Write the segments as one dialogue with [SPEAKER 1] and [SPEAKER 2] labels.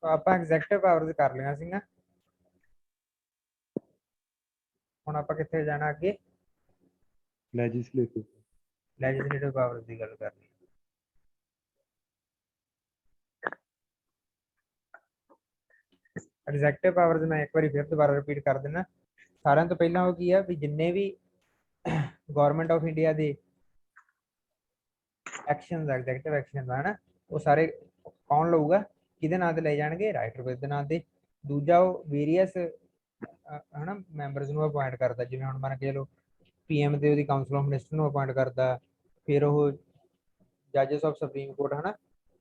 [SPEAKER 1] ਆਪਾਂ executive powers ਕਰ ਲਿਆ ਸੀਗਾ। ਹੁਣ ਆਪਾਂ ਕਿੱਥੇ ਜਾਣਾ ਅੱਗੇ? ਲੈਜਿਸਲੇਟਿਵ ਪਾਵਰਸ ਦੀ ਗੱਲ ਕਰਨੀ। ਐਗਜ਼ੈਕਟਿਵ ਪਾਵਰਸ ਮੈਂ ਇੱਕ ਵਾਰੀ ਫਿਰ ਦੁਬਾਰਾ ਰਿਪੀਟ ਕਰ ਦਿੰਦਾ। ਸਾਰਿਆਂ ਤੋਂ ਪਹਿਲਾਂ ਉਹ ਕੀ ਆ ਵੀ ਜਿੰਨੇ ਵੀ ਗਵਰਨਮੈਂਟ ਆਫ ਇੰਡੀਆ ਦੇ ਐਕਸ਼ਨਸ ਐਗਜ਼ੈਕਟਿਵ ਐਕਸ਼ਨਸ ਹੈ ਨਾ, ਉਹ ਸਾਰੇ ਕੌਣ ਲਊਗਾ, ਕਿਹਦੇ ਨਾਂ ਤੇ ਲਏ ਜਾਣਗੇ? ਰਾਸ਼ਟਰਪਤੀ ਦੇ ਨਾਂ ਤੇ। ਦੂਜਾ ਉਹ ਵੇਰੀਅਸ ਹਨਾ ਮੈਂਬਰਸ ਨੂੰ ਅਪੁਆਇੰਟ ਕਰਦਾ, ਜਿਵੇਂ ਹੁਣ ਮੰਨ ਕੇ ਚਲੋ ਪੀਐਮ ਤੇ ਉਹਦੀ ਕਾਉਂਸਲ ਆਫ ਮਿਨਿਸਟਰ ਨੂੰ ਅਪੁਆਇੰਟ ਕਰਦਾ, ਫਿਰ ਉਹ ਜੱਜਸ ਆਫ ਸੁਪਰੀਮ ਕੋਰਟ ਹਨਾ,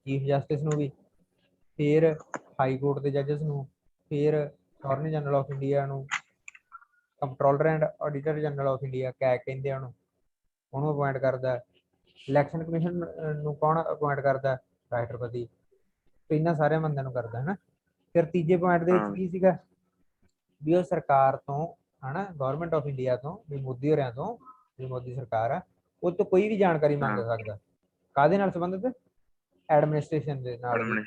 [SPEAKER 1] ਚੀਫ ਜਸਟਿਸ ਨੂੰ ਵੀ, ਫਿਰ ਹਾਈ ਕੋਰਟ ਦੇ ਜੱਜਸ ਨੂੰ, ਫਿਰ ਅਟਾਰਨੀ ਜਨਰਲ ਆਫ ਇੰਡੀਆ ਨੂੰ, comptroller and auditor general of India CAG ਕਹਿੰਦੇ ਆ ਉਹਨੂੰ ਅਪੁਆਇੰਟ ਕਰਦਾ। ਇਲੈਕਸ਼ਨ ਕਮਿਸ਼ਨ ਨੂੰ ਕੌਣ ਅਪੁਆਇੰਟ ਕਰਦਾ? ਰਾਸ਼ਟਰਪਤੀ। ਤੇ ਇਹਨਾਂ ਸਾਰੇ ਬੰਦਿਆਂ ਨੂੰ ਕਰਦਾ ਹਨਾ। ਫਿਰ ਤੀਜੇ ਪੁਆਇੰਟ ਦੇ ਵਿੱਚ ਕੀ ਸੀਗਾ ਵੀ ਉਹ ਸਰਕਾਰ ਤੋਂ ਹਨਾ, ਗਵਰਨਮੈਂਟ ਆਫ ਇੰਡੀਆ ਤੋਂ, ਵੀ ਮੋਦੀ ਹੋਰਿਆਂ ਤੋਂ, ਵੀ ਮੋਦੀ ਸਰਕਾਰ ਆ, ਉਹ ਤੋਂ ਕੋਈ ਵੀ ਜਾਣਕਾਰੀ ਮੰਗ ਸਕਦਾ। ਕਾਹਦੇ ਨਾਲ ਸੰਬੰਧਿਤ? ਐਡਮਿਨਿਸਟ੍ਰੇਸ਼ਨ ਦੇ ਨਾਲ ਵੀ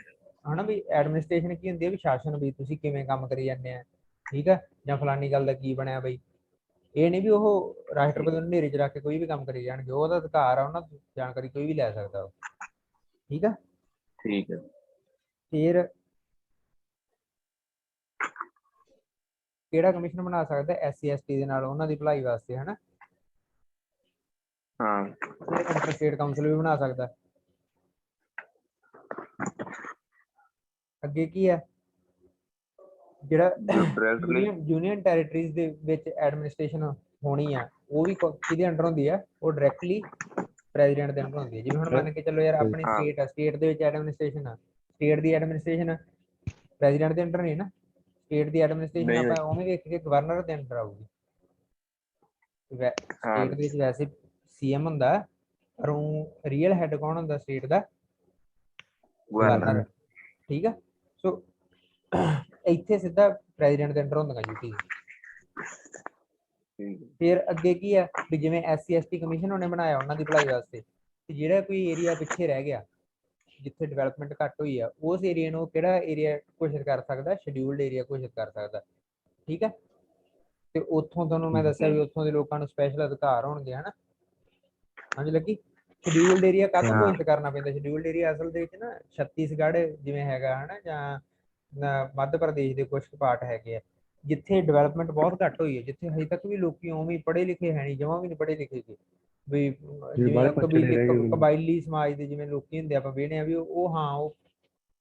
[SPEAKER 1] ਹਨਾ, ਵੀ ਐਡਮਿਨਿਸਟ੍ਰੇਸ਼ਨ ਕੀ ਹੁੰਦੀ ਹੈ? ਵੀ ਸ਼ਾਸਨ, ਵੀ ਤੁਸੀਂ ਕਿਵੇਂ ਕੰਮ ਕਰੀ ਜਾਂਦੇ ਆ, ਠੀਕ ਆ, ਜਾਂ ਫਲਾਨੀ ਗੱਲ ਦਾ ਕੀ ਬਣਿਆ ਬਈ। ਇਹ ਨਹੀਂ ਵੀ ਉਹ ਰਾਸ਼ਟਰਪਤੀ ਨੂੰ ਹਨੇਰੇ 'ਚ ਰੱਖ ਕੇ ਕੋਈ ਵੀ ਕੰਮ ਕਰੀ ਜਾਣਗੇ, ਉਹਦਾ ਅਧਿਕਾਰ ਆ, ਉਹਨਾਂ ਜਾਣਕਾਰੀ ਕੋਈ ਵੀ ਲੈ ਸਕਦਾ ਉਹ, ਠੀਕ ਆ।
[SPEAKER 2] ਠੀਕ ਹੈ।
[SPEAKER 1] ਫਿਰ ਕਿਹੜਾ ਕਮਿਸ਼ਨ ਬਣਾ ਸਕਦਾ? SC ST ਦੇ ਨਾਲ ਉਹਨਾਂ ਦੀ ਭਲਾਈ ਵਾਸਤੇ ਹਨਾ।
[SPEAKER 2] ਹਾਂ,
[SPEAKER 1] ਫਿਰ ਇੰਟਰ ਸਟੇਟ ਕਾਉਂਸਲ ਵੀ ਬਣਾ ਸਕਦਾ। ਅੱਗੇ ਕੀ ਹੈ, ਜਿਹੜਾ ਯੂਨੀਅਨ ਟੈਰੀਟਰੀਜ਼ ਦੇ ਵਿੱਚ ਐਡਮਿਨਿਸਟ੍ਰੇਸ਼ਨ ਹੋਣੀ ਆ, ਉਹ ਵੀ ਕਿਹਦੇ ਅੰਡਰ ਹੁੰਦੀ ਆ? ਉਹ ਡਾਇਰੈਕਟਲੀ ਪ੍ਰੈਜ਼ੀਡੈਂਟ ਦੇ ਅੰਡਰ ਹੁੰਦੀ ਹੈ। ਜਿਵੇਂ ਹੁਣ ਮੰਨ ਕੇ ਚੱਲੋ ਯਾਰ ਆਪਣੀ ਸਟੇਟ ਆ, ਸਟੇਟ ਦੇ ਵਿੱਚ ਐਡਮਿਨਿਸਟ੍ਰੇਸ਼ਨ ਆ, ਸਟੇਟ ਦੀ ਐਡਮਿਨਿਸਟ੍ਰੇਸ਼ਨ ਪ੍ਰੈਜ਼ੀਡੈਂਟ ਦੇ ਅੰਡਰ ਨਹੀਂ ਨਾ, ਸਟੇਟ ਦੀ ਐਡਮਿਨਿਸਟ੍ਰੇਸ਼ਨ ਆਪਾਂ ਉਵੇਂ ਵੇਖ ਕੇ ਗਵਰਨਰ ਦੇ ਅੰਡਰ ਆਊਗੀ। ਸਟੇਟ ਦੇ ਵਿੱਚ ਵੈਸੇ CM ਹੁੰਦਾ, ਪਰ ਉਹ ਰੀਅਲ ਹੈਡ ਕੌਣ ਹੁੰਦਾ ਸਟੇਟ ਦਾ? ਗਵਰਨਰ, ਠੀਕ ਆ। ਸੋ ਇੱਥੇ ਸਿੱਧਾ ਪ੍ਰੈਜ਼ੀਡੈਂਟ ਦੇ ਅੰਡਰ ਹੁੰਦੀਆਂ ਡਿਊਟੀ। ਫਿਰ ਅੱਗੇ ਕੀ ਆ ਵੀ ਜਿਵੇਂ SC ST ਕਮਿਸ਼ਨ ਉਹਨੇ ਬਣਾਇਆ ਉਹਨਾਂ ਦੀ ਭਲਾਈ ਵਾਸਤੇ, ਤੇ ਜਿਹੜਾ ਕੋਈ ਏਰੀਆ ਪਿੱਛੇ ਰਹਿ ਗਿਆ, ਜਿੱਥੇ ਡਿਵੈਲਪਮੈਂਟ ਘੱਟ ਹੋਈ ਆ, ਉਸ ਏਰੀਆ ਨੂੰ ਕਿਹੜਾ ਏਰੀਆ ਘੋਸ਼ਿਤ ਕਰ ਸਕਦਾ? ਸ਼ਡਿਊਲਡ ਏਰੀਆ ਘੋਸ਼ਿਤ ਕਰ ਸਕਦਾ, ਠੀਕ ਹੈ। ਤੇ ਉੱਥੋਂ ਤੁਹਾਨੂੰ ਮੈਂ ਦੱਸਿਆ ਵੀ ਉੱਥੋਂ ਦੇ ਲੋਕਾਂ ਨੂੰ ਸਪੈਸ਼ਲ ਅਧਿਕਾਰ ਹੋਣਗੇ ਹਨਾ। ਹਾਂਜੀ ਲੱਗੀ। ਸ਼ਡਿਊਲਡ ਏਰੀਆ ਕਾਹਤੋਂ ਘੋਸ਼ਿਤ ਕਰਨਾ ਪੈਂਦਾ? ਸ਼ਡਿਊਲਡ ਏਰੀਆ ਅਸਲ ਦੇ ਵਿੱਚ ਨਾ ਛੱਤੀਸਗੜ੍ਹ ਜਿਵੇਂ ਹੈਗਾ ਹਨਾ, ਜਾਂ ਮੱਧ ਪ੍ਰਦੇਸ਼ ਦੇ ਕੁਝ ਪਾਰਟ ਹੈਗੇ ਆ ਜਿੱਥੇ ਡਿਵੈਲਪਮੈਂਟ ਬਹੁਤ ਘੱਟ ਹੋਈ ਹੈ, ਜਿੱਥੇ ਹਜੇ ਤੱਕ ਵੀ ਲੋਕੀ ਉਵੇਂ ਪੜ੍ਹੇ ਲਿਖੇ ਹੈ ਨਹੀਂ, ਜਮਾਂ ਵੀ ਨਹੀਂ ਪੜ੍ਹੇ ਲਿਖੇ ਸੀ, ਵੀ ਜਿਵੇਂ ਕਬਾਇਲੀ ਸਮਾਜ ਦੇ ਜਿਵੇਂ ਲੋਕੀ ਹੁੰਦੇ ਆਪਾਂ ਵੇਖਦੇ ਆ ਵੀ ਉਹ ਹਾਂ ਉਹ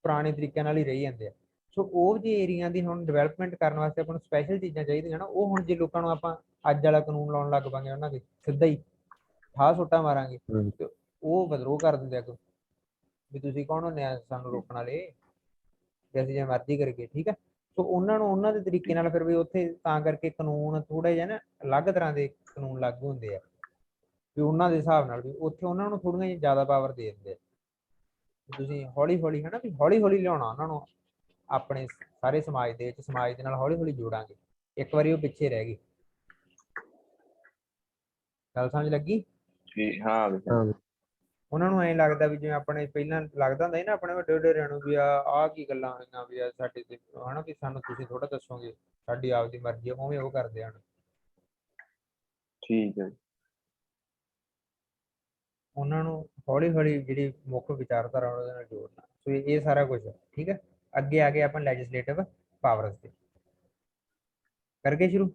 [SPEAKER 1] ਪੁਰਾਣੇ ਤਰੀਕਿਆਂ ਨਾਲ ਹੀ ਰਹੀ ਜਾਂਦੇ ਆ। ਸੋ ਉਹ ਜੇ ਏਰੀਆ ਦੀ ਹੁਣ ਡਿਵੈਲਪਮੈਂਟ ਕਰਨ ਵਾਸਤੇ ਆਪਾਂ ਨੂੰ ਸਪੈਸ਼ਲ ਚੀਜ਼ਾਂ ਚਾਹੀਦੀਆਂ ਨਾ, ਉਹ ਹੁਣ ਜੇ ਲੋਕਾਂ ਨੂੰ ਆਪਾਂ ਅੱਜ ਵਾਲਾ ਕਾਨੂੰਨ ਲਾਉਣ ਲੱਗ ਪਾਂਗੇ ਉਹਨਾਂ ਦੇ ਸਿੱਧਾ ਹੀ ਠਾਹ ਸੁੱਟਾਂ ਮਾਰਾਂਗੇ, ਤੇ ਉਹ ਵਿਦਰੋਹ ਕਰ ਦਿੰਦੇ ਆ ਵੀ ਤੁਸੀਂ ਕੌਣ ਹੁੰਦੇ ਆ ਸਾਨੂੰ ਰੋਕਣ ਵਾਲੇ, ਜੇ ਅਸੀਂ ਜੇ ਮਰਜ਼ੀ ਕਰੀਏ, ਠੀਕ ਹੈ। ਸੋ ਉਹਨਾਂ ਨੂੰ ਉਹਨਾਂ ਦੇ ਤਰੀਕੇ ਨਾਲ ਫਿਰ ਵੀ ਉੱਥੇ ਤਾਂ ਕਰਕੇ ਕਾਨੂੰਨ ਥੋੜਾ ਜਿਹਾ ਨਾ ਅਲੱਗ ਤਰ੍ਹਾਂ ਦੇ ਕਾਨੂੰਨ ਲਾਗੂ ਹੁੰਦੇ ਆ, ਵੀ ਉਹਨਾਂ ਦੇ ਹਿਸਾਬ ਨਾਲ ਵੀ ਉੱਥੇ ਉਹਨਾਂ ਨੂੰ ਥੋੜੀਆਂ ਜਿਹੀ ਜ਼ਿਆਦਾ ਪਾਵਰ ਦੇ ਦਿੰਦੇ ਆ। ਤੁਸੀਂ ਹੌਲੀ ਹੌਲੀ ਹਨਾ ਵੀ ਹੌਲੀ ਹੌਲੀ ਲਿਆਉਣਾ ਉਹਨਾਂ ਨੂੰ ਆਪਣੇ ਸਾਰੇ ਸਮਾਜ ਦੇ ਵਿੱਚ, ਸਮਾਜ ਦੇ ਨਾਲ ਹੌਲੀ ਹੌਲੀ ਜੋੜਾਂਗੇ। ਇੱਕ ਵਾਰੀ ਉਹ ਪਿੱਛੇ ਰਹਿ ਗਈ, ਗੱਲ ਸਮਝ ਲੱਗੀ?
[SPEAKER 2] ਹਾਂ,
[SPEAKER 1] ਉਹਨਾਂ ਨੂੰ ਐਂ ਲੱਗਦਾ ਵੀ ਜਿਵੇਂ ਆਪਣੇ ਪਹਿਲਾਂ ਲੱਗਦਾ ਹੁੰਦਾ ਸੀ ਨਾ ਆਪਣੇ ਵੱਡੇ ਵਡੇਰਿਆਂ ਨੂੰ ਵੀ ਆਹ ਕੀ ਗੱਲਾਂ ਹੋਈਆਂ ਵੀ ਸਾਡੇ ਤੇ ਹਨਾ, ਵੀ ਸਾਨੂੰ ਤੁਸੀਂ ਥੋੜਾ ਦੱਸੋਗੇ, ਸਾਡੀ ਆਪਦੀ ਮਰਜ਼ੀ ਆ, ਉਵੇਂ ਉਹ ਕਰਦੇ ਹਨ।
[SPEAKER 2] ਠੀਕ ਹੈ।
[SPEAKER 1] ਉਹਨਾਂ ਨੂੰ ਹੌਲੀ ਹੌਲੀ ਜਿਹੜੀ ਮੁੱਖ ਵਿਚਾਰਧਾਰਾ ਉਹਦੇ ਨਾਲ ਜੋੜਨਾ। ਸੋ ਇਹ ਸਾਰਾ ਕੁਝ ਹੈ, ਠੀਕ ਹੈ। ਅੱਗੇ ਆ ਗਏ ਆਪਾਂ ਲੈਜਿਸਲੇਟਿਵ ਪਾਵਰਸ ਤੇ, ਕਰਕੇ ਸ਼ੁਰੂ।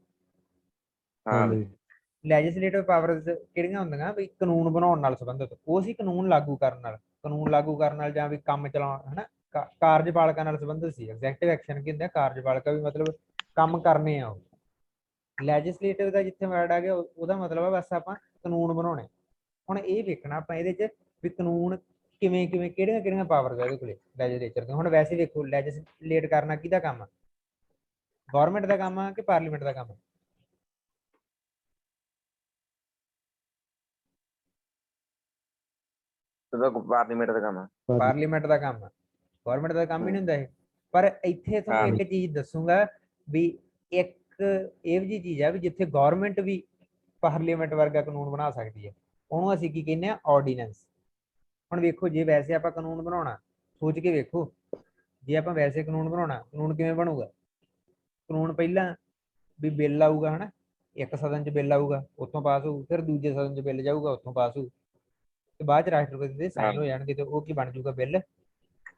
[SPEAKER 1] ਲੈਜਿਸਲੇਟਿਵ ਪਾਵਰਸ ਕਿਹੜੀਆਂ ਹੁੰਦੀਆਂ ਵੀ ਕਾਨੂੰਨ ਬਣਾਉਣ ਨਾਲ ਸੰਬੰਧਿਤ, ਉਹ ਸੀ ਕਾਨੂੰਨ ਲਾਗੂ ਕਰਨ ਨਾਲ ਜਾਂ ਵੀ ਕੰਮ ਚਲਾਉਣ ਹਨਾ, ਕਾਰਜਪਾਲਿਕਾ ਨਾਲ ਸੰਬੰਧਿਤ ਸੀ। ਐਗਜ਼ੈਕਟਿਵ ਐਕਸ਼ਨ ਕੀ ਹੁੰਦਾ? ਕਾਰਜਪਾਲਿਕਾ ਵੀ ਮਤਲਬ ਕੰਮ ਕਰਨੇ ਆ। ਉਹ ਲੈਜਿਸਲੇਟਿਵ ਦਾ ਜਿੱਥੇ ਵਰਡ ਆ ਗਿਆ ਉਹਦਾ ਮਤਲਬ ਆ ਬਸ ਆਪਾਂ ਕਾਨੂੰਨ ਬਣਾਉਣੇ। ਹੁਣ ਇਹ ਵੇਖਣਾ ਆਪਾਂ ਇਹਦੇ ਚ ਵੀ ਕਾਨੂੰਨ ਕਿਵੇਂ ਕਿਵੇਂ ਕਿਹੜੀਆਂ ਕਿਹੜੀਆਂ ਪਾਵਰਸ ਆ ਇਹਦੇ ਕੋਲੇ ਲੈਜਿਸਲੇਚਰ ਦੇ। ਹੁਣ ਵੈਸੇ ਵੇਖੋ ਲੈਜਿਸਲੇਟ ਕਰਨਾ ਕਿਹਦਾ ਕੰਮ ਆ? ਗਵਰਨਮੈਂਟ ਦਾ ਕੰਮ ਆ ਕਿ ਪਾਰਲੀਮੈਂਟ ਦਾ ਕੰਮ ਆ?
[SPEAKER 2] ਪਾਰਲੀਮੈਂਟ ਦਾ ਕੰਮ ਆ।
[SPEAKER 1] ਪਾਰਲੀਮੈਂਟ ਦਾ ਕੰਮ ਆ, ਗਵਰਨਮੈਂਟ ਦਾ ਕੰਮ ਹੀ ਨਹੀਂ ਹੁੰਦਾ ਇਹ। ਪਰ ਇੱਥੇ ਤੁਹਾਨੂੰ ਇੱਕ ਚੀਜ਼ ਦੱਸੂਗਾ ਵੀ ਇੱਕ ਇਹ ਜਿਹੀ ਚੀਜ਼ ਆ ਵੀ ਜਿੱਥੇ ਗਵਰਨਮੈਂਟ ਵੀ ਪਾਰਲੀਮੈਂਟ ਵਰਗਾ ਕਾਨੂੰਨ ਬਣਾ ਸਕਦੀ ਹੈ, ਉਹਨੂੰ ਅਸੀਂ ਕੀ ਕਹਿੰਦੇ ਆ? ਆਰਡੀਨੈਂਸ। ਹੁਣ ਵੇਖੋ ਜੇ ਵੈਸੇ ਆਪਾਂ ਕਾਨੂੰਨ ਬਣਾਉਣਾ, ਸੋਚ ਕੇ ਵੇਖੋ ਜੇ ਆਪਾਂ ਵੈਸੇ ਕਾਨੂੰਨ ਬਣਾਉਣਾ, ਕਾਨੂੰਨ ਕਿਵੇਂ ਬਣੂਗਾ? ਕਾਨੂੰਨ ਪਹਿਲਾਂ ਵੀ ਬਿੱਲ ਆਊਗਾ ਹਨਾ, ਇੱਕ ਸਦਨ 'ਚ ਬਿੱਲ ਆਊਗਾ, ਉੱਥੋਂ ਪਾਸ ਹੋਊ, ਫਿਰ ਦੂਜੇ ਸਦਨ 'ਚ ਬਿੱਲ ਜਾਊਗਾ, ਉੱਥੋਂ ਪਾਸ ਹੋਊ, ਤੇ ਬਾਅਦ 'ਚ ਰਾਸ਼ਟਰਪਤੀ ਦੇ ਸਾਈਨ ਹੋ ਜਾਣਗੇ ਤੇ ਉਹ ਕੀ ਬਣ ਜਾਊਗਾ? ਬਿੱਲ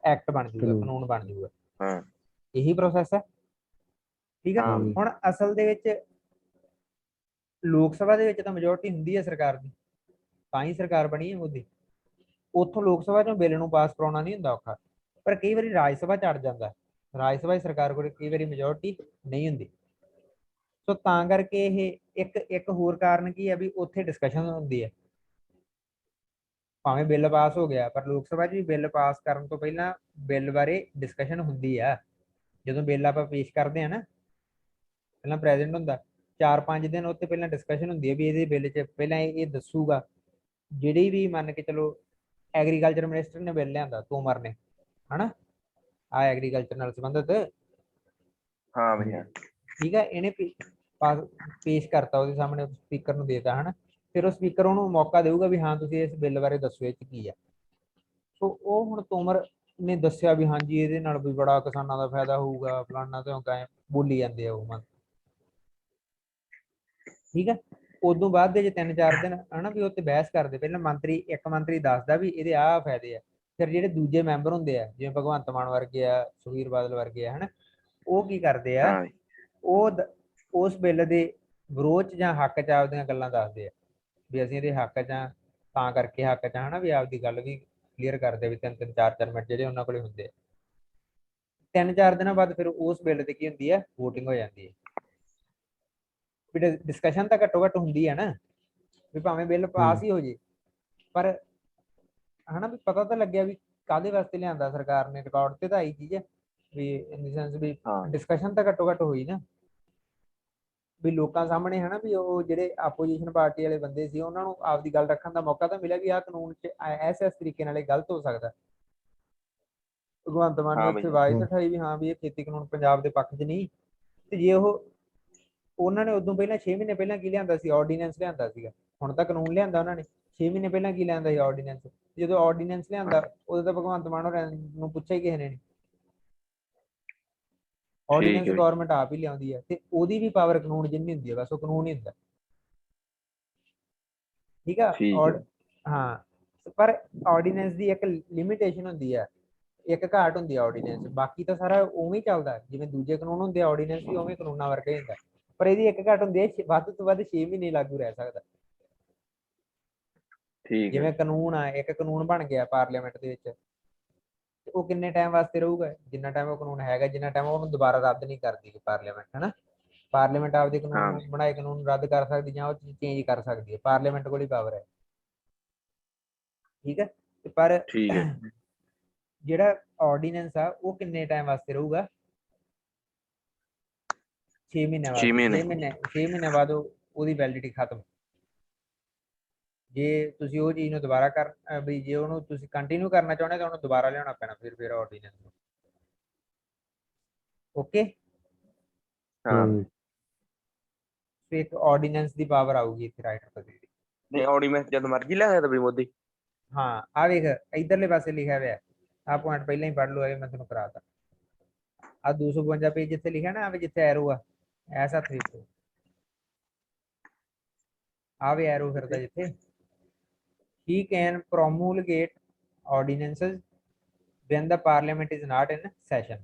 [SPEAKER 1] ਐਕਟ ਬਣ ਜਾਊਗਾ, ਕਾਨੂੰਨ ਬਣ ਜਾਊਗਾ।
[SPEAKER 2] ਹਾਂ
[SPEAKER 1] ਇਹੀ ਪ੍ਰੋਸੈਸ ਹੈ, ਠੀਕ ਹੈ।
[SPEAKER 2] ਹਾਂ
[SPEAKER 1] ਹੁਣ ਅਸਲ ਦੇ ਵਿੱਚ ਲੋਕ ਸਭਾ ਦੇ ਵਿੱਚ ਤਾਂ ਮੈਜੋਰਟੀ ਹੁੰਦੀ ਹੈ ਸਰਕਾਰ ਦੀ, ਤਾਂ ਹੀ ਸਰਕਾਰ ਬਣੀ ਹੈ ਮੋਦੀ। ਉੱਥੋਂ ਲੋਕ ਸਭਾ ਚੋਂ ਬਿੱਲ ਨੂੰ ਪਾਸ ਕਰਾਉਣਾ ਨਹੀਂ ਹੁੰਦਾ ਔਖਾ, ਪਰ ਕਈ ਵਾਰੀ ਰਾਜ ਸਭਾ ਚ ਅੜ ਜਾਂਦਾ। ਰਾਜ ਸਭਾ ਸਰਕਾਰ ਕੋਲ ਕਈ ਵਾਰੀ ਮੈਜੋਰਟੀ ਨਹੀਂ ਹੁੰਦੀ, ਸੋ ਤਾਂ ਕਰਕੇ ਇਹ ਇੱਕ ਹੋਰ ਕਾਰਨ ਕੀ ਹੈ ਵੀ ਉੱਥੇ ਡਿਸਕਸ਼ਨ ਹੁੰਦੀ ਹੈ। ਭਾਵੇਂ ਬਿੱਲ ਪਾਸ ਹੋ ਗਿਆ, ਪਰ ਲੋਕ ਸਭਾ 'ਚ ਵੀ ਬਿੱਲ ਪਾਸ ਕਰਨ ਤੋਂ ਪਹਿਲਾਂ ਬਿੱਲ ਬਾਰੇ ਡਿਸਕਸ਼ਨ ਹੁੰਦੀ ਆ। ਜਦੋਂ ਬਿੱਲ ਆਪਾਂ ਪੇਸ਼ ਕਰਦੇ ਆ ਨਾ, ਪਹਿਲਾਂ ਪ੍ਰੈਜ਼ੀਡੈਂਟ ਹੁੰਦਾ, 4-5 ਦਿਨ ਉੱਥੇ ਪਹਿਲਾਂ ਡਿਸਕਸ਼ਨ ਹੁੰਦੀ ਹੈ ਵੀ ਇਹਦੇ ਬਿੱਲ 'ਚ ਪਹਿਲਾਂ ਇਹ ਦੱਸੂਗਾ। ਜਿਹੜੀ ਵੀ ਮੰਨ ਕੇ ਚਲੋ ਐਗਰੀਕਲਚਰ ਮਿਨਿਸਟਰ ਨੇ ਬਿੱਲ ਲਿਆਂਦਾ, ਤੋਮਰ ਨੇ, ਹਨਾ, ਆ ਐਗਰੀਕਲਚਰ ਨਾਲ ਸੰਬੰਧਿਤ,
[SPEAKER 2] ਹਾਂ ਬਈ ਹਾਂ
[SPEAKER 1] ਠੀਕ ਹੈ, ਇਹਨੇ ਪੇਸ਼ ਕਰਤਾ ਉਹਦੇ ਸਾਹਮਣੇ, ਸਪੀਕਰ ਨੂੰ ਦੇਤਾ ਹਨਾ, ਫਿਰ ਉਹ ਸਪੀਕਰ ਉਹਨੂੰ ਮੌਕਾ ਦੇਊਗਾ ਵੀ ਹਾਂ ਤੁਸੀਂ ਇਸ ਬਿੱਲ ਬਾਰੇ ਦੱਸੋ, ਇਹ 'ਚ ਕੀ ਆ। ਸੋ ਉਹ ਹੁਣ ਤੋਮਰ ਨੇ ਦੱਸਿਆ ਵੀ ਹਾਂਜੀ ਇਹਦੇ ਨਾਲ ਵੀ ਬੜਾ ਕਿਸਾਨਾਂ ਦਾ ਫਾਇਦਾ ਹੋਊਗਾ, ਫਲਾਨਾ ਤੇ ਉਹ ਬੋਲੀ ਜਾਂਦੇ ਆ ਉਹ, ਠੀਕ ਹੈ। ਉਦੋਂ ਬਾਅਦ ਦੇ ਜੇ 3-4 ਦਿਨ ਹਨਾ ਵੀ ਉੱਤੇ ਬਹਿਸ ਕਰਦੇ, ਪਹਿਲਾਂ ਇੱਕ ਮੰਤਰੀ ਦੱਸਦਾ ਵੀ ਇਹਦੇ ਆਹ ਫਾਇਦੇ ਆ, ਫਿਰ ਜਿਹੜੇ ਦੂਜੇ ਮੈਂਬਰ ਹੁੰਦੇ ਆ ਜਿਵੇਂ ਭਗਵੰਤ ਮਾਨ ਵਰਗੇ ਆ, ਸੁਖਬੀਰ ਬਾਦਲ ਵਰਗੇ ਆ ਹਨਾ, ਉਹ ਕੀ ਕਰਦੇ ਆ,
[SPEAKER 2] ਹਾਂ
[SPEAKER 1] ਉਹ ਉਸ ਬਿੱਲ ਦੇ ਵਿਰੋਧ 'ਚ ਜਾਂ ਹੱਕ 'ਚ ਆਪਦੀਆਂ ਗੱਲਾਂ ਦੱਸਦੇ ਆ ਵੀ ਅਸੀਂ ਇਹਦੇ ਹੱਕ 'ਚ ਆ, ਤਾਂ ਕਰਕੇ ਹੱਕ 'ਚ ਹਨਾ, ਵੀ ਆਪਦੀ ਗੱਲ ਵੀ ਕਲੀਅਰ ਕਰਦੇ ਵੀ 3-3 4-4 ਮਿੰਟ ਜਿਹੜੇ ਉਹਨਾਂ ਕੋਲੇ ਹੁੰਦੇ ਆ। 3-4 ਦਿਨਾਂ ਬਾਅਦ ਫਿਰ ਉਸ ਬਿੱਲ ਤੇ ਕੀ ਹੁੰਦੀ ਹੈ? ਵੋਟਿੰਗ ਹੋ ਜਾਂਦੀ ਹੈ। ਡਿਸਕਸ਼ਨ ਤਾਂ ਘੱਟੋ ਘੱਟ ਹੁੰਦੀ ਹੈ ਨਾ, ਵੀ ਭਾਵੇਂ ਬਿੱਲ ਪਾਸ ਹੀ ਹੋ ਜੇ, ਪਰ ਹਨਾ ਵੀ ਪਤਾ ਤਾਂ ਲੱਗਿਆ ਵੀ ਕਾਹਦੇ ਵਾਸਤੇ ਲਿਆਂਦਾ ਸਰਕਾਰ ਨੇ, ਰਿਕਾਰਡ ਤੇ ਤਾਂ ਆਈ ਚੀਜ਼ ਹੈ ਵੀ, ਇਨ ਦੀ ਸੈਂਸ ਵੀ
[SPEAKER 2] ਹਾਂ
[SPEAKER 1] ਡਿਸਕਸ਼ਨ ਤਾਂ ਘੱਟੋ ਘੱਟ ਹੋਈ ਨਾ, ਵੀ ਲੋਕਾਂ ਸਾਹਮਣੇ ਹਨਾ, ਵੀ ਉਹ ਜਿਹੜੇ ਆਪੋਜੀਸ਼ਨ ਪਾਰਟੀ ਵਾਲੇ ਬੰਦੇ ਸੀ ਉਹਨਾਂ ਨੂੰ ਆਪਦੀ ਗੱਲ ਰੱਖਣ ਦਾ ਮੌਕਾ ਤਾਂ ਮਿਲਿਆ ਵੀ ਆਹ ਕਾਨੂੰਨ 'ਚ ਇਸ ਤਰੀਕੇ ਨਾਲ ਇਹ ਗਲਤ ਹੋ ਸਕਦਾ। ਭਗਵੰਤ ਮਾਨ ਨੇ
[SPEAKER 2] ਹਾਂ
[SPEAKER 1] ਉੱਥੇ
[SPEAKER 2] ਬਈ
[SPEAKER 1] ਆਵਾਜ਼ ਉਠਾਈ ਵੀ ਹਾਂ ਵੀ ਇਹ ਖੇਤੀ ਕਾਨੂੰਨ ਪੰਜਾਬ ਦੇ ਪੱਖ 'ਚ ਨਹੀਂ, ਤੇ ਜੇ ਉਹਨਾਂ ਨੇ ਉਦੋਂ ਪਹਿਲਾਂ 6 ਮਹੀਨੇ ਪਹਿਲਾਂ ਕੀ ਲਿਆਂਦਾ ਸੀ? ਆਰਡੀਨੈਂਸ ਲਿਆਂਦਾ ਸੀਗਾ। ਹੁਣ ਤਾਂ ਕਾਨੂੰਨ ਲਿਆਂਦਾ ਉਹਨਾਂ ਨੇ, 6 ਮਹੀਨੇ ਪਹਿਲਾਂ ਕੀ ਲਿਆਂਦਾ ਸੀ? ਆਰਡੀਨੈਂਸ। ਜਦੋਂ ਆਰਡੀਨੈਂਸ ਲਿਆਂਦਾ ਉਦੋਂ ਤਾਂ ਭਗਵੰਤ ਮਾਨ ਹੋਰਾਂ ਨੂੰ ਪੁੱਛਿਆ ਕਿਸੇ ਨੇ ਨਹੀਂ,
[SPEAKER 2] ਠੀਕ
[SPEAKER 1] ਆਰਡੀਨੈਂਸ
[SPEAKER 2] ਹੈ
[SPEAKER 1] ਗਵਰਨਮੈਂਟ ਆਪ ਹੀ ਲਿਆਉਂਦੀ ਹੈ, ਤੇ ਉਹਦੀ ਵੀ ਪਾਵਰ ਕਾਨੂੰਨ ਜਿੰਨੀ ਹੁੰਦੀ ਹੈ, ਬਸ ਉਹ ਕਾਨੂੰਨ ਹੀ ਹੁੰਦਾ, ਠੀਕ ਆ।
[SPEAKER 2] ਠੀਕ ਹੈ
[SPEAKER 1] ਹਾਂ, ਪਰ ਆਰਡੀਨੈਂਸ ਦੀ ਇੱਕ ਲਿਮਿਟੇਸ਼ਨ ਹੁੰਦੀ ਹੈ, ਇੱਕ ਘਾਟ ਹੁੰਦੀ ਹੈ ਆਰਡੀਨੈਂਸ, ਬਾਕੀ ਤਾਂ ਸਾਰਾ ਉਵੇਂ ਹੀ ਚੱਲਦਾ ਜਿਵੇਂ ਦੂਜੇ ਕਾਨੂੰਨ ਹੁੰਦੇ ਆ, ਆਰਡੀਨੈਂਸ ਵੀ ਉਵੇਂ ਕਾਨੂੰਨਾਂ ਵਰਗਾ ਹੀ ਹੁੰਦਾ, ਪਰ ਇਹਦੀ ਇੱਕ ਘਾਟ ਹੁੰਦੀ ਹੈ, ਵੱਧ ਤੋਂ ਵੱਧ 6 ਮਹੀਨੇ ਲਾਗੂ ਰਹਿ ਸਕਦਾ।
[SPEAKER 2] ਠੀਕ ਹੈ
[SPEAKER 1] ਜਿਵੇਂ ਕਾਨੂੰਨ ਆ, ਇੱਕ ਕਾਨੂੰਨ ਬਣ ਗਿਆ ਪਾਰਲੀਮੈਂਟ ਦੇ ਵਿੱਚ, ਉਹ ਕਿੰਨੇ ਟਾਈਮ ਵਾਸਤੇ ਰਹੂਗਾ? ਜਿੰਨਾ ਟਾਈਮ ਉਹ ਕਾਨੂੰਨ ਹੈਗਾ, ਜਿੰਨਾ ਟਾਈਮ ਉਹਨੂੰ ਦੁਬਾਰਾ ਰੱਦ ਨਹੀਂ ਕਰਦੀ ਪਾਰਲੀਮੈਂਟ, ਹਨਾ। ਪਾਰਲੀਮੈਂਟ ਆਪਦੇ ਕਾਨੂੰਨ
[SPEAKER 2] ਹਾਂ
[SPEAKER 1] ਨੂੰ ਬਣਾਏ ਕਾਨੂੰਨ ਰੱਦ ਕਰ ਸਕਦੀ ਜਾਂ ਉਹ ਚੇਂਜ ਕਰ ਸਕਦੀ ਹੈ, ਪਾਰਲੀਮੈਂਟ ਕੋਲ ਹੀ ਪਾਵਰ ਹੈ, ਠੀਕ ਹੈ। ਪਰ
[SPEAKER 2] ਠੀਕ ਹੈ
[SPEAKER 1] ਜਿਹੜਾ ਆਰਡੀਨੈਂਸ ਆ ਉਹ ਕਿੰਨੇ ਟਾਈਮ ਵਾਸਤੇ ਰਹੂਗਾ? 6 ਮਹੀਨਿਆਂ
[SPEAKER 2] 6
[SPEAKER 1] ਵਾਸਤੇ।
[SPEAKER 2] ਮਹੀਨੇ
[SPEAKER 1] 6 ਮਹੀਨਿਆਂ ਬਾਅਦ ਉਹਦੀ ਵੈਲਿਡਿਟੀ ਖਤਮ। ਜੇ ਤੁਸੀਂ ਉਹ ਚੀਜ਼ ਨੂੰ ਦੁਬਾਰਾ ਵੀ ਜੇ ਉਹਨੂੰ ਤੁਸੀਂ ਕੰਟੀਨਿਊ ਕਰਨਾ ਚਾਹੁੰਦੇ ਤਾਂ ਉਹਨੂੰ ਦੁਬਾਰਾ ਲਿਆਉਣਾ ਪੈਣਾ ਫਿਰ ਆਰਡੀਨੈਂਸ ਨੂੰ। ਓਕੇ,
[SPEAKER 2] ਹਾਂ
[SPEAKER 1] ਫਿਰ ਇੱਕ ਆਰਡੀਨੈਂਸ ਦੀ ਪਾਵਰ ਆਊਗੀ ਇੱਥੇ ਰਾਸ਼ਟਰਪਤੀ ਦੀ।
[SPEAKER 2] ਨਹੀਂ ਆਰਡੀਨੈਂਸ ਜਦ ਮਰਜ਼ੀ ਲੈ ਸਕਦਾ ਬਈ ਮੋਦੀ।
[SPEAKER 1] ਹਾਂ, ਆ ਵੇਖ ਇਧਰਲੇ ਪਾਸੇ ਲਿਖਿਆ ਹੋਇਆ, ਆ ਪੁਆਇੰਟ ਪਹਿਲਾਂ ਹੀ ਪੜ੍ਹ ਲਓ, ਇਹ ਮੈਂ ਤੁਹਾਨੂੰ ਕਰਾਤਾ। ਆ 252 ਪੇਜ ਜਿੱਥੇ ਲਿਖਿਆ ਨਾ, ਆ ਜਿੱਥੇ ਐਰੋ ਆ, ਐਸਾ 3 ਆ ਵੀ ਐਰੋ ਫਿਰਦਾ ਜਿੱਥੇ, he can promulgate ordinances when the parliament is not in session।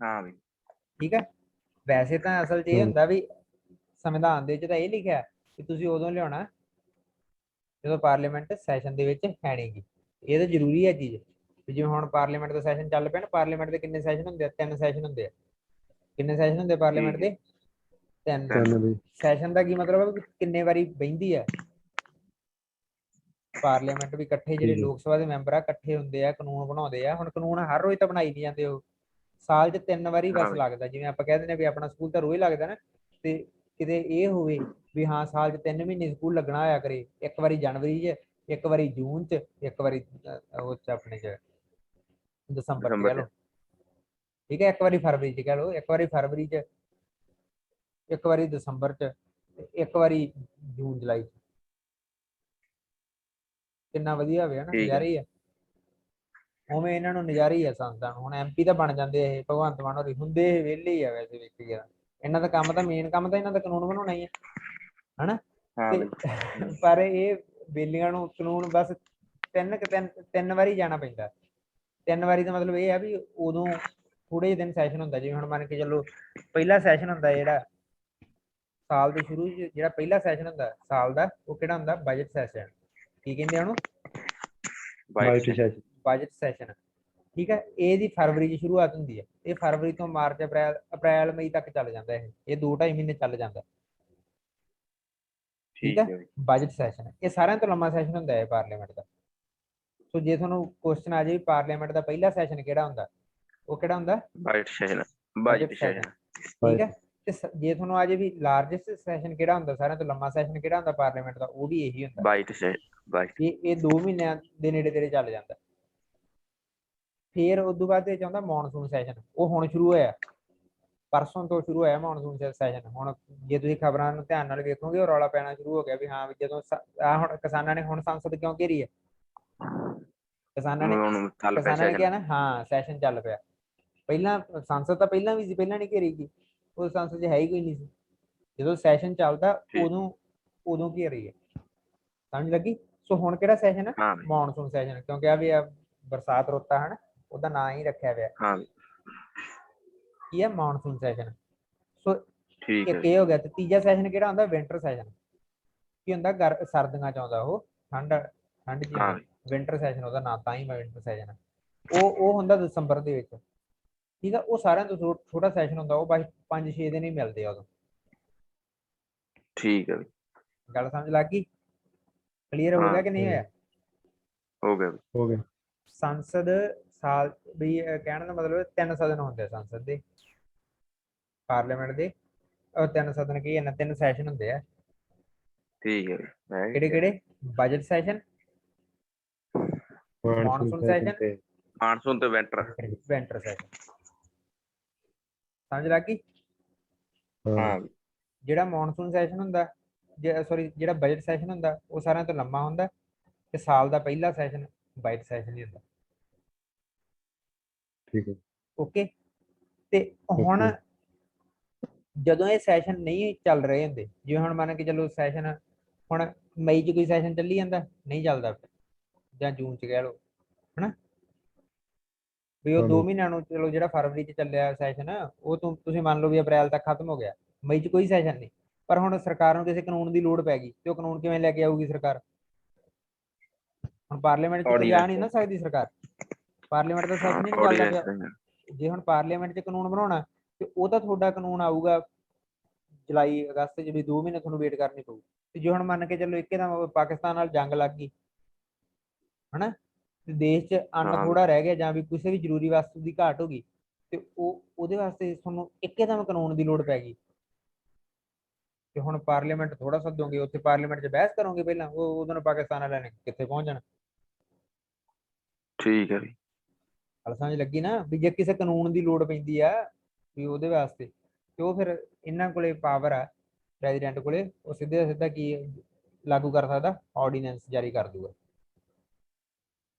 [SPEAKER 2] ਹਾਂ ਬਈ
[SPEAKER 1] ਠੀਕ ਹੈ। ਵੈਸੇ ਤਾਂ ਅਸਲ 'ਚ ਇਹ ਹੁੰਦਾ ਵੀ ਸੰਵਿਧਾਨ ਦੇ ਵਿੱਚ ਤਾਂ ਇਹ ਲਿਖਿਆ ਕਿ ਤੁਸੀਂ ਉਦੋਂ ਲਿਆਉਣਾ ਜਦੋਂ ਪਾਰਲੀਮੈਂਟ ਸੈਸ਼ਨ ਦੇ ਵਿੱਚ ਹੈ ਨਹੀਂ ਗੀ। ਇਹ ਤਾਂ ਜ਼ਰੂਰੀ ਹੈ ਚੀਜ਼, ਵੀ ਜਿਵੇਂ ਹੁਣ ਪਾਰਲੀਮੈਂਟ ਦਾ ਸੈਸ਼ਨ ਚੱਲ ਪਿਆ ਨਾ, ਪਾਰਲੀਮੈਂਟ ਦੇ ਕਿੰਨੇ ਸੈਸ਼ਨ ਹੁੰਦੇ ਆ? 3 ਸੈਸ਼ਨ ਹੁੰਦੇ ਆ। ਕਿੰਨੇ ਸੈਸ਼ਨ ਹੁੰਦੇ ਪਾਰਲੀਮੈਂਟ
[SPEAKER 2] ਠੀਕ ਹੈ
[SPEAKER 1] ਦੇ? 3 ਸੈਸ਼ਨ ਦਾ ਕੀ ਮਤਲਬ ਹੈ? ਕਿੰਨੇ ਵਾਰੀ ਬਹਿੰਦੀ ਆ ਪਾਰਲੀਮੈਂਟ, ਵੀ ਇਕੱਠੇ ਜਿਹੜੇ ਲੋਕ ਸਭਾ ਦੇ ਮੈਂਬਰ ਆ ਇਕੱਠੇ ਹੁੰਦੇ ਆ, ਕਾਨੂੰਨ ਬਣਾਉਂਦੇ ਆ। ਹੁਣ ਕਾਨੂੰਨ ਹਰ ਰੋਜ਼ ਤਾਂ ਬਣਾਈ ਨਹੀਂ ਜਾਂਦੇ, ਉਹ ਸਾਲ 'ਚ 3 ਵਾਰੀ
[SPEAKER 2] ਹਾਂ
[SPEAKER 1] ਬਸ
[SPEAKER 2] ਬਈ
[SPEAKER 1] ਲੱਗਦਾ। ਜਿਵੇਂ ਆਪਾਂ ਕਹਿ ਦਿੰਦੇ ਆ ਵੀ ਆਪਣਾ ਸਕੂਲ ਤਾਂ ਰੋਜ਼ ਲੱਗਦਾ ਨਾ, ਤੇ ਕਿਤੇ ਇਹ ਹੋਵੇ ਵੀ ਹਾਂ ਸਾਲ 'ਚ 3 ਮਹੀਨੇ ਸਕੂਲ ਲੱਗਣਾ ਹੋਇਆ ਕਰੇ, ਇੱਕ ਵਾਰੀ ਜਨਵਰੀ 'ਚ, ਇੱਕ ਵਾਰੀ ਜੂਨ 'ਚ, ਇੱਕ ਵਾਰੀ ਉਹ 'ਚ ਆਪਣੇ 'ਚ ਦਸੰਬਰ 'ਚ ਕਹਿ ਲਓ, ਠੀਕ ਹੈ। ਇੱਕ ਵਾਰੀ ਫਰਵਰੀ 'ਚ ਕਹਿ ਲਓ, ਇੱਕ ਵਾਰੀ ਫਰਵਰੀ 'ਚ, ਇੱਕ ਵਾਰੀ ਦਸੰਬਰ 'ਚ, ਇੱਕ ਵਾਰੀ ਜੂਨ ਜੁਲਾਈ 'ਚ। ਕਿੰਨਾ ਵਧੀਆ ਹੋਵੇ ਨਾ,
[SPEAKER 2] ਠੀਕ ਹੈ
[SPEAKER 1] ਨਜ਼ਾਰੇ ਹੀ ਆ। ਉਵੇਂ ਇਹਨਾਂ ਨੂੰ ਨਜ਼ਾਰੀ ਆ ਸੰਸਦਾਂ ਨੂੰ। ਹੁਣ ਐਮਪੀ ਤਾਂ ਬਣ ਜਾਂਦੇ ਇਹ ਭਗਵੰਤ ਮਾਨ ਹੋਰੀ, ਹੁੰਦੇ ਇਹ ਵਿਹਲੇ ਹੀ ਆ ਵੈਸੇ ਵੇਖੀ ਗਿਆ। ਇਹਨਾਂ ਦਾ ਕੰਮ ਤਾਂ ਮੇਨ ਕੰਮ ਤਾਂ ਇਹਨਾਂ ਦਾ ਕਾਨੂੰਨ ਬਣਾਉਣਾ ਹੀ ਹੈ ਹਨਾ।
[SPEAKER 2] ਹਾਂ
[SPEAKER 1] ਤੇ
[SPEAKER 2] ਬਈ
[SPEAKER 1] ਪਰ ਇਹ ਬੇਲੀਆਂ ਨੂੰ ਕਾਨੂੰਨ ਬਸ ਤਿੰਨ ਵਾਰੀ ਜਾਣਾ ਪੈਂਦਾ। 3 ਵਾਰੀ ਦਾ ਮਤਲਬ ਇਹ ਆ ਵੀ ਉਦੋਂ ਥੋੜੇ ਜਿਹੇ ਦਿਨ ਸੈਸ਼ਨ ਹੁੰਦਾ। ਜਿਵੇਂ ਹੁਣ ਮੰਨ ਕੇ ਚੱਲੋ ਪਹਿਲਾ ਸੈਸ਼ਨ ਹੁੰਦਾ ਜਿਹੜਾ ਸਾਲ ਦੇ ਸ਼ੁਰੂ 'ਚ, ਜਿਹੜਾ ਪਹਿਲਾ ਸੈਸ਼ਨ ਹੁੰਦਾ ਸਾਲ ਦਾ, ਉਹ ਕਿਹੜਾ ਹੁੰਦਾ? Budget session. ਕੀ ਕਹਿੰਦੇ ਉਹਨੂੰ? Budget session. ਠੀਕ ਹੈ, ਇਹਦੀ ਫਰਵਰੀ 'ਚ ਸ਼ੁਰੂਆਤ ਹੁੰਦੀ ਹੈ। ਇਹ ਫਰਵਰੀ ਤੋਂ ਮਾਰਚ ਅਪ੍ਰੈਲ ਮਈ ਤੱਕ ਚੱਲ ਜਾਂਦਾ। ਇਹ 2-2.5 ਮਹੀਨੇ ਚੱਲ ਜਾਂਦਾ। ਠੀਕ ਹੈ, ਬਜਟ ਸੈਸ਼ਨ ਇਹ ਸਾਰਿਆਂ ਤੋਂ ਲੰਮਾ ਸੈਸ਼ਨ ਹੁੰਦਾ ਹੈ ਪਾਰਲੀਮੈਂਟ ਦਾ। ਸੋ ਜੇ ਤੁਹਾਨੂੰ ਕੁਐਸਚਨ ਆ ਜਾਏ ਪਾਰਲੀਮੈਂਟ ਦਾ ਪਹਿਲਾ ਸੈਸ਼ਨ ਕਿਹੜਾ ਹੁੰਦਾ, ਉਹ ਕਿਹੜਾ ਹੁੰਦਾ?
[SPEAKER 2] Budget session.
[SPEAKER 1] ਠੀਕ ਹੈ। ਤੇ ਜੇ ਤੁਹਾਨੂੰ ਆ ਜਾਏ ਵੀ ਲਾਰਜੈਸਟ ਸੈਸ਼ਨ ਕਿਹੜਾ ਹੁੰਦਾ, ਸਾਰਿਆਂ ਤੋਂ ਲੰਮਾ ਸੈਸ਼ਨ ਕਿਹੜਾ ਹੁੰਦਾ ਪਾਰਲੀਮੈਂਟ ਦਾ, ਉਹ ਵੀ ਇਹੀ ਹੁੰਦਾ।
[SPEAKER 2] Budget session.
[SPEAKER 1] ਇਹ 2 ਮਹੀਨਿਆਂ ਦੇ ਨੇੜੇ ਤੇੜੇ ਚੱਲ ਜਾਂਦਾ। ਫਿਰ ਉਸ ਤੋਂ ਬਾਅਦ ਇਹ ਆਉਂਦਾ ਮੌਨਸੂਨ ਸੈਸ਼ਨ। ਉਹ ਹੁਣ ਸ਼ੁਰੂ ਹੋਇਆ, ਪਰਸੋਂ ਤੋਂ ਸ਼ੁਰੂ ਹੋਇਆ ਮੌਨਸੂਨ ਸੈਸ਼ਨ। ਹੁਣ ਜੇ ਤੁਸੀਂ ਖਬਰਾਂ ਨੂੰ ਧਿਆਨ ਨਾਲ ਵੇਖੋਗੇ, ਉਹ ਰੌਲਾ ਪੈਣਾ ਸ਼ੁਰੂ ਹੋ ਗਿਆ ਵੀ ਹਾਂ ਵੀ ਜਦੋਂ ਹੁਣ ਕਿਸਾਨਾਂ ਨੇ ਹੁਣ ਸੰਸਦ ਕਿਉਂ ਘੇਰੀ ਹੈ? ਕਿਸਾਨਾਂ ਨੇ ਕਿਹਾ ਨਾ ਹਾਂ ਸੈਸ਼ਨ ਚੱਲ ਪਿਆ। ਪਹਿਲਾਂ ਸੰਸਦ ਤਾਂ ਪਹਿਲਾਂ ਵੀ ਸੀ, ਪਹਿਲਾਂ ਨਹੀਂ ਘੇਰੀ ਗਈ, ਉਹ ਸੰਸਦ 'ਚ ਹੈ ਹੀ ਕੋਈ ਨਹੀਂ ਸੀ। ਜਦੋਂ ਸੈਸ਼ਨ ਚੱਲਦਾ ਉਦੋਂ ਘੇਰੀ ਹੈ। ਸਮਝ ਲੱਗੀ? ਸੋ ਹੁਣ ਕਿਹੜਾ ਸੈਸ਼ਨ ਹੈ? Monsoon session. ਕਿਉਂਕਿ ਆ ਵੀ ਬਰਸਾਤ ਰੁੱਤ ਆ ਹਨਾ, ਉਹਦਾ ਨਾਂ ਹੀ ਰੱਖਿਆ ਹੋਇਆ ਕੀ ਹੈ? Monsoon session. ਸੋ ਇੱਕ ਇਹ ਹੋ ਗਿਆ। ਤੇ ਤੀਜਾ ਸੈਸ਼ਨ ਕਿਹੜਾ ਹੁੰਦਾ? Winter session. ਕੀ ਹੁੰਦਾ? ਸਰਦੀਆਂ 'ਚ ਆਉਂਦਾ ਉਹ, ਠੰਡ 'ਚ ਆਉਂਦਾ। ਵਿੰਟਰ ਸੈਸ਼ਨ ਉਹਦਾ ਨਾਂ, ਤਾਂ ਹੀ ਮੈਂ ਵਿੰਟਰ ਸੈਸ਼ਨ। ਉਹ ਹੁੰਦਾ ਦਸੰਬਰ ਦੇ ਵਿੱਚ। ਠੀਕ ਆ, ਉਹ ਸਾਰਿਆਂ ਤੋਂ ਛੋਟਾ ਸੈਸ਼ਨ ਹੁੰਦਾ। ਉਹ ਬਸ 5-6 ਦਿਨ ਹੀ ਮਿਲਦੇ ਆ ਉਦੋਂ।
[SPEAKER 2] ਠੀਕ ਹੈ,
[SPEAKER 1] ਗੱਲ ਸਮਝ ਲੱਗ ਗਈ? ਕਲੀਅਰ ਹੋ ਗਿਆ ਕਿ ਨਹੀਂ ਹੋਇਆ?
[SPEAKER 2] ਹੋ ਗਿਆ।
[SPEAKER 1] ਸੰਸਦ ਸਾਲ ਵੀ ਕਹਿਣ ਦਾ ਮਤਲਬ 3 ਸਦਨ ਹੁੰਦੇ ਆ ਸੰਸਦ ਦੇ, ਪਾਰਲੀਮੈਂਟ ਦੇ। 3 ਸਦਨ ਕੀ ਹੈ, 3 ਸੈਸ਼ਨ ਹੁੰਦੇ ਆ।
[SPEAKER 2] ਠੀਕ ਹੈ।
[SPEAKER 1] ਕਿਹੜੇ? Budget session, monsoon session,
[SPEAKER 2] monsoon ਤੇ
[SPEAKER 1] ਵਿੰਟਰ ਸੈਸ਼ਨ। ਸਮਝ ਲੱਗ ਗਈ?
[SPEAKER 2] ਹਾਂ।
[SPEAKER 1] ਜਿਹੜਾ ਮੌਨਸੂਨ ਸੈਸ਼ਨ ਹੁੰਦਾ, ਜਿਹੜਾ ਬਜਟ ਸੈਸ਼ਨ ਹੁੰਦਾ, ਉਹ ਸਾਰਿਆਂ ਤੋਂ ਲੰਮਾ ਹੁੰਦਾ। ਤੇ ਸਾਲ ਦਾ ਪਹਿਲਾ ਸੈਸ਼ਨ ਬਜਟ ਸੈਸ਼ਨ ਹੀ ਹੁੰਦਾ।
[SPEAKER 2] ਠੀਕ ਹੈ।
[SPEAKER 1] ਓਕੇ। ਤੇ ਹੁਣ ਜਦੋਂ ਇਹ ਸੈਸ਼ਨ ਨਹੀਂ ਚੱਲ ਰਹੇ ਹੁੰਦੇ, ਜਿਵੇਂ ਹੁਣ ਮੰਨ ਕੇ ਚਲੋ ਸੈਸ਼ਨ ਹੁਣ ਮਈ 'ਚ ਕੋਈ ਸੈਸ਼ਨ ਚੱਲੀ ਜਾਂਦਾ, ਨਹੀਂ ਚੱਲਦਾ, ਜਾਂ ਜੂਨ 'ਚ ਕਹਿ ਲਓ ਹਨਾ, ਵੀ ਉਹ 2 ਮਹੀਨਿਆਂ ਨੂੰ ਚਲੋ ਜਿਹੜਾ ਫਰਵਰੀ 'ਚ ਚੱਲਿਆ ਸੈਸ਼ਨ, ਉਹ ਤੁਸੀਂ ਮੰਨ ਲਓ ਵੀ ਅਪ੍ਰੈਲ ਤੱਕ ਖਤਮ ਹੋ ਗਿਆ, ਮਈ 'ਚ ਕੋਈ ਸੈਸ਼ਨ ਨਹੀਂ। ਪਰ ਹੁਣ ਸਰਕਾਰ ਨੂੰ ਕਿਸੇ ਕਾਨੂੰਨ ਦੀ ਲੋੜ ਪੈ ਗਈ, ਤੇ ਉਹ ਕਾਨੂੰਨ ਕਿਵੇਂ ਲੈ ਕੇ ਆਊਗੀ ਸਰਕਾਰ? ਹੁਣ ਪਾਰਲੀਮੈਂਟ 'ਚ ਜਾ ਨਹੀਂ ਨਾ ਸਕਦੀ ਸਰਕਾਰ, ਪਾਰਲੀਮੈਂਟ ਦਾ ਸੈਸ਼ਨ ਹੀ ਨਹੀਂ ਚੱਲਦਾ ਪਿਆ। ਜੇ ਹੁਣ ਪਾਰਲੀਮੈਂਟ 'ਚ ਕਾਨੂੰਨ ਬਣਾਉਣਾ, ਤੇ ਉਹ ਤਾਂ ਤੁਹਾਡਾ ਕਾਨੂੰਨ ਆਊਗਾ ਜੁਲਾਈ ਅਗਸਤ 'ਚ, ਵੀ 2 ਮਹੀਨੇ ਤੁਹਾਨੂੰ ਵੇਟ ਕਰਨੀ ਪਊ। ਤੇ ਜੇ ਹੁਣ ਮੰਨ ਕੇ ਚੱਲੋ ਇੱਕਦਮ ਪਾਕਿਸਤਾਨ ਨਾਲ ਜੰਗ ਲੱਗ ਗਈ ਹਨਾ, ਤੇ ਦੇਸ਼ 'ਚ ਅੰਨ ਥੋੜਾ ਰਹਿ ਗਿਆ, ਜਾਂ ਵੀ ਕਿਸੇ ਵੀ ਜ਼ਰੂਰੀ ਵਸਤੂ ਦੀ ਘਾਟ ਹੋ ਗਈ, ਤੇ ਉਹਦੇ ਵਾਸਤੇ ਤੁਹਾਨੂੰ ਇੱਕਦਮ ਕਾਨੂੰਨ ਦੀ ਲੋੜ ਪੈ ਗਈ, ਤੇ ਹੁਣ ਪਾਰਲੀਮੈਂਟ ਥੋੜਾ ਸੱਦੋਗੇ, ਉੱਥੇ ਪਾਰਲੀਮੈਂਟ 'ਚ ਬਹਿਸ ਕਰੋਗੇ ਪਹਿਲਾਂ, ਉਹ ਉਦੋਂ ਪਾਕਿਸਤਾਨ ਵਾਲਿਆਂ ਨੇ ਕਿੱਥੇ ਪਹੁੰਚ ਜਾਣਾ।
[SPEAKER 2] ਠੀਕ ਹੈ।
[SPEAKER 1] ਗੱਲ ਸਮਝ ਲੱਗੀ ਨਾ? ਵੀ ਜੇ ਕਿਸੇ ਕਾਨੂੰਨ ਦੀ ਲੋੜ ਪੈਂਦੀ ਆ ਵੀ ਉਹਦੇ ਵਾਸਤੇ, ਤੇ ਉਹ ਫਿਰ ਇਹਨਾਂ ਕੋਲੇ ਪਾਵਰ ਆ ਪ੍ਰੈਜ਼ੀਡੈਂਟ ਕੋਲੇ, ਉਹ ਸਿੱਧਾ ਕੀ ਲਾਗੂ ਕਰ ਸਕਦਾ? ਆਰਡੀਨੈਂਸ ਜਾਰੀ ਕਰ ਦੂਗਾ।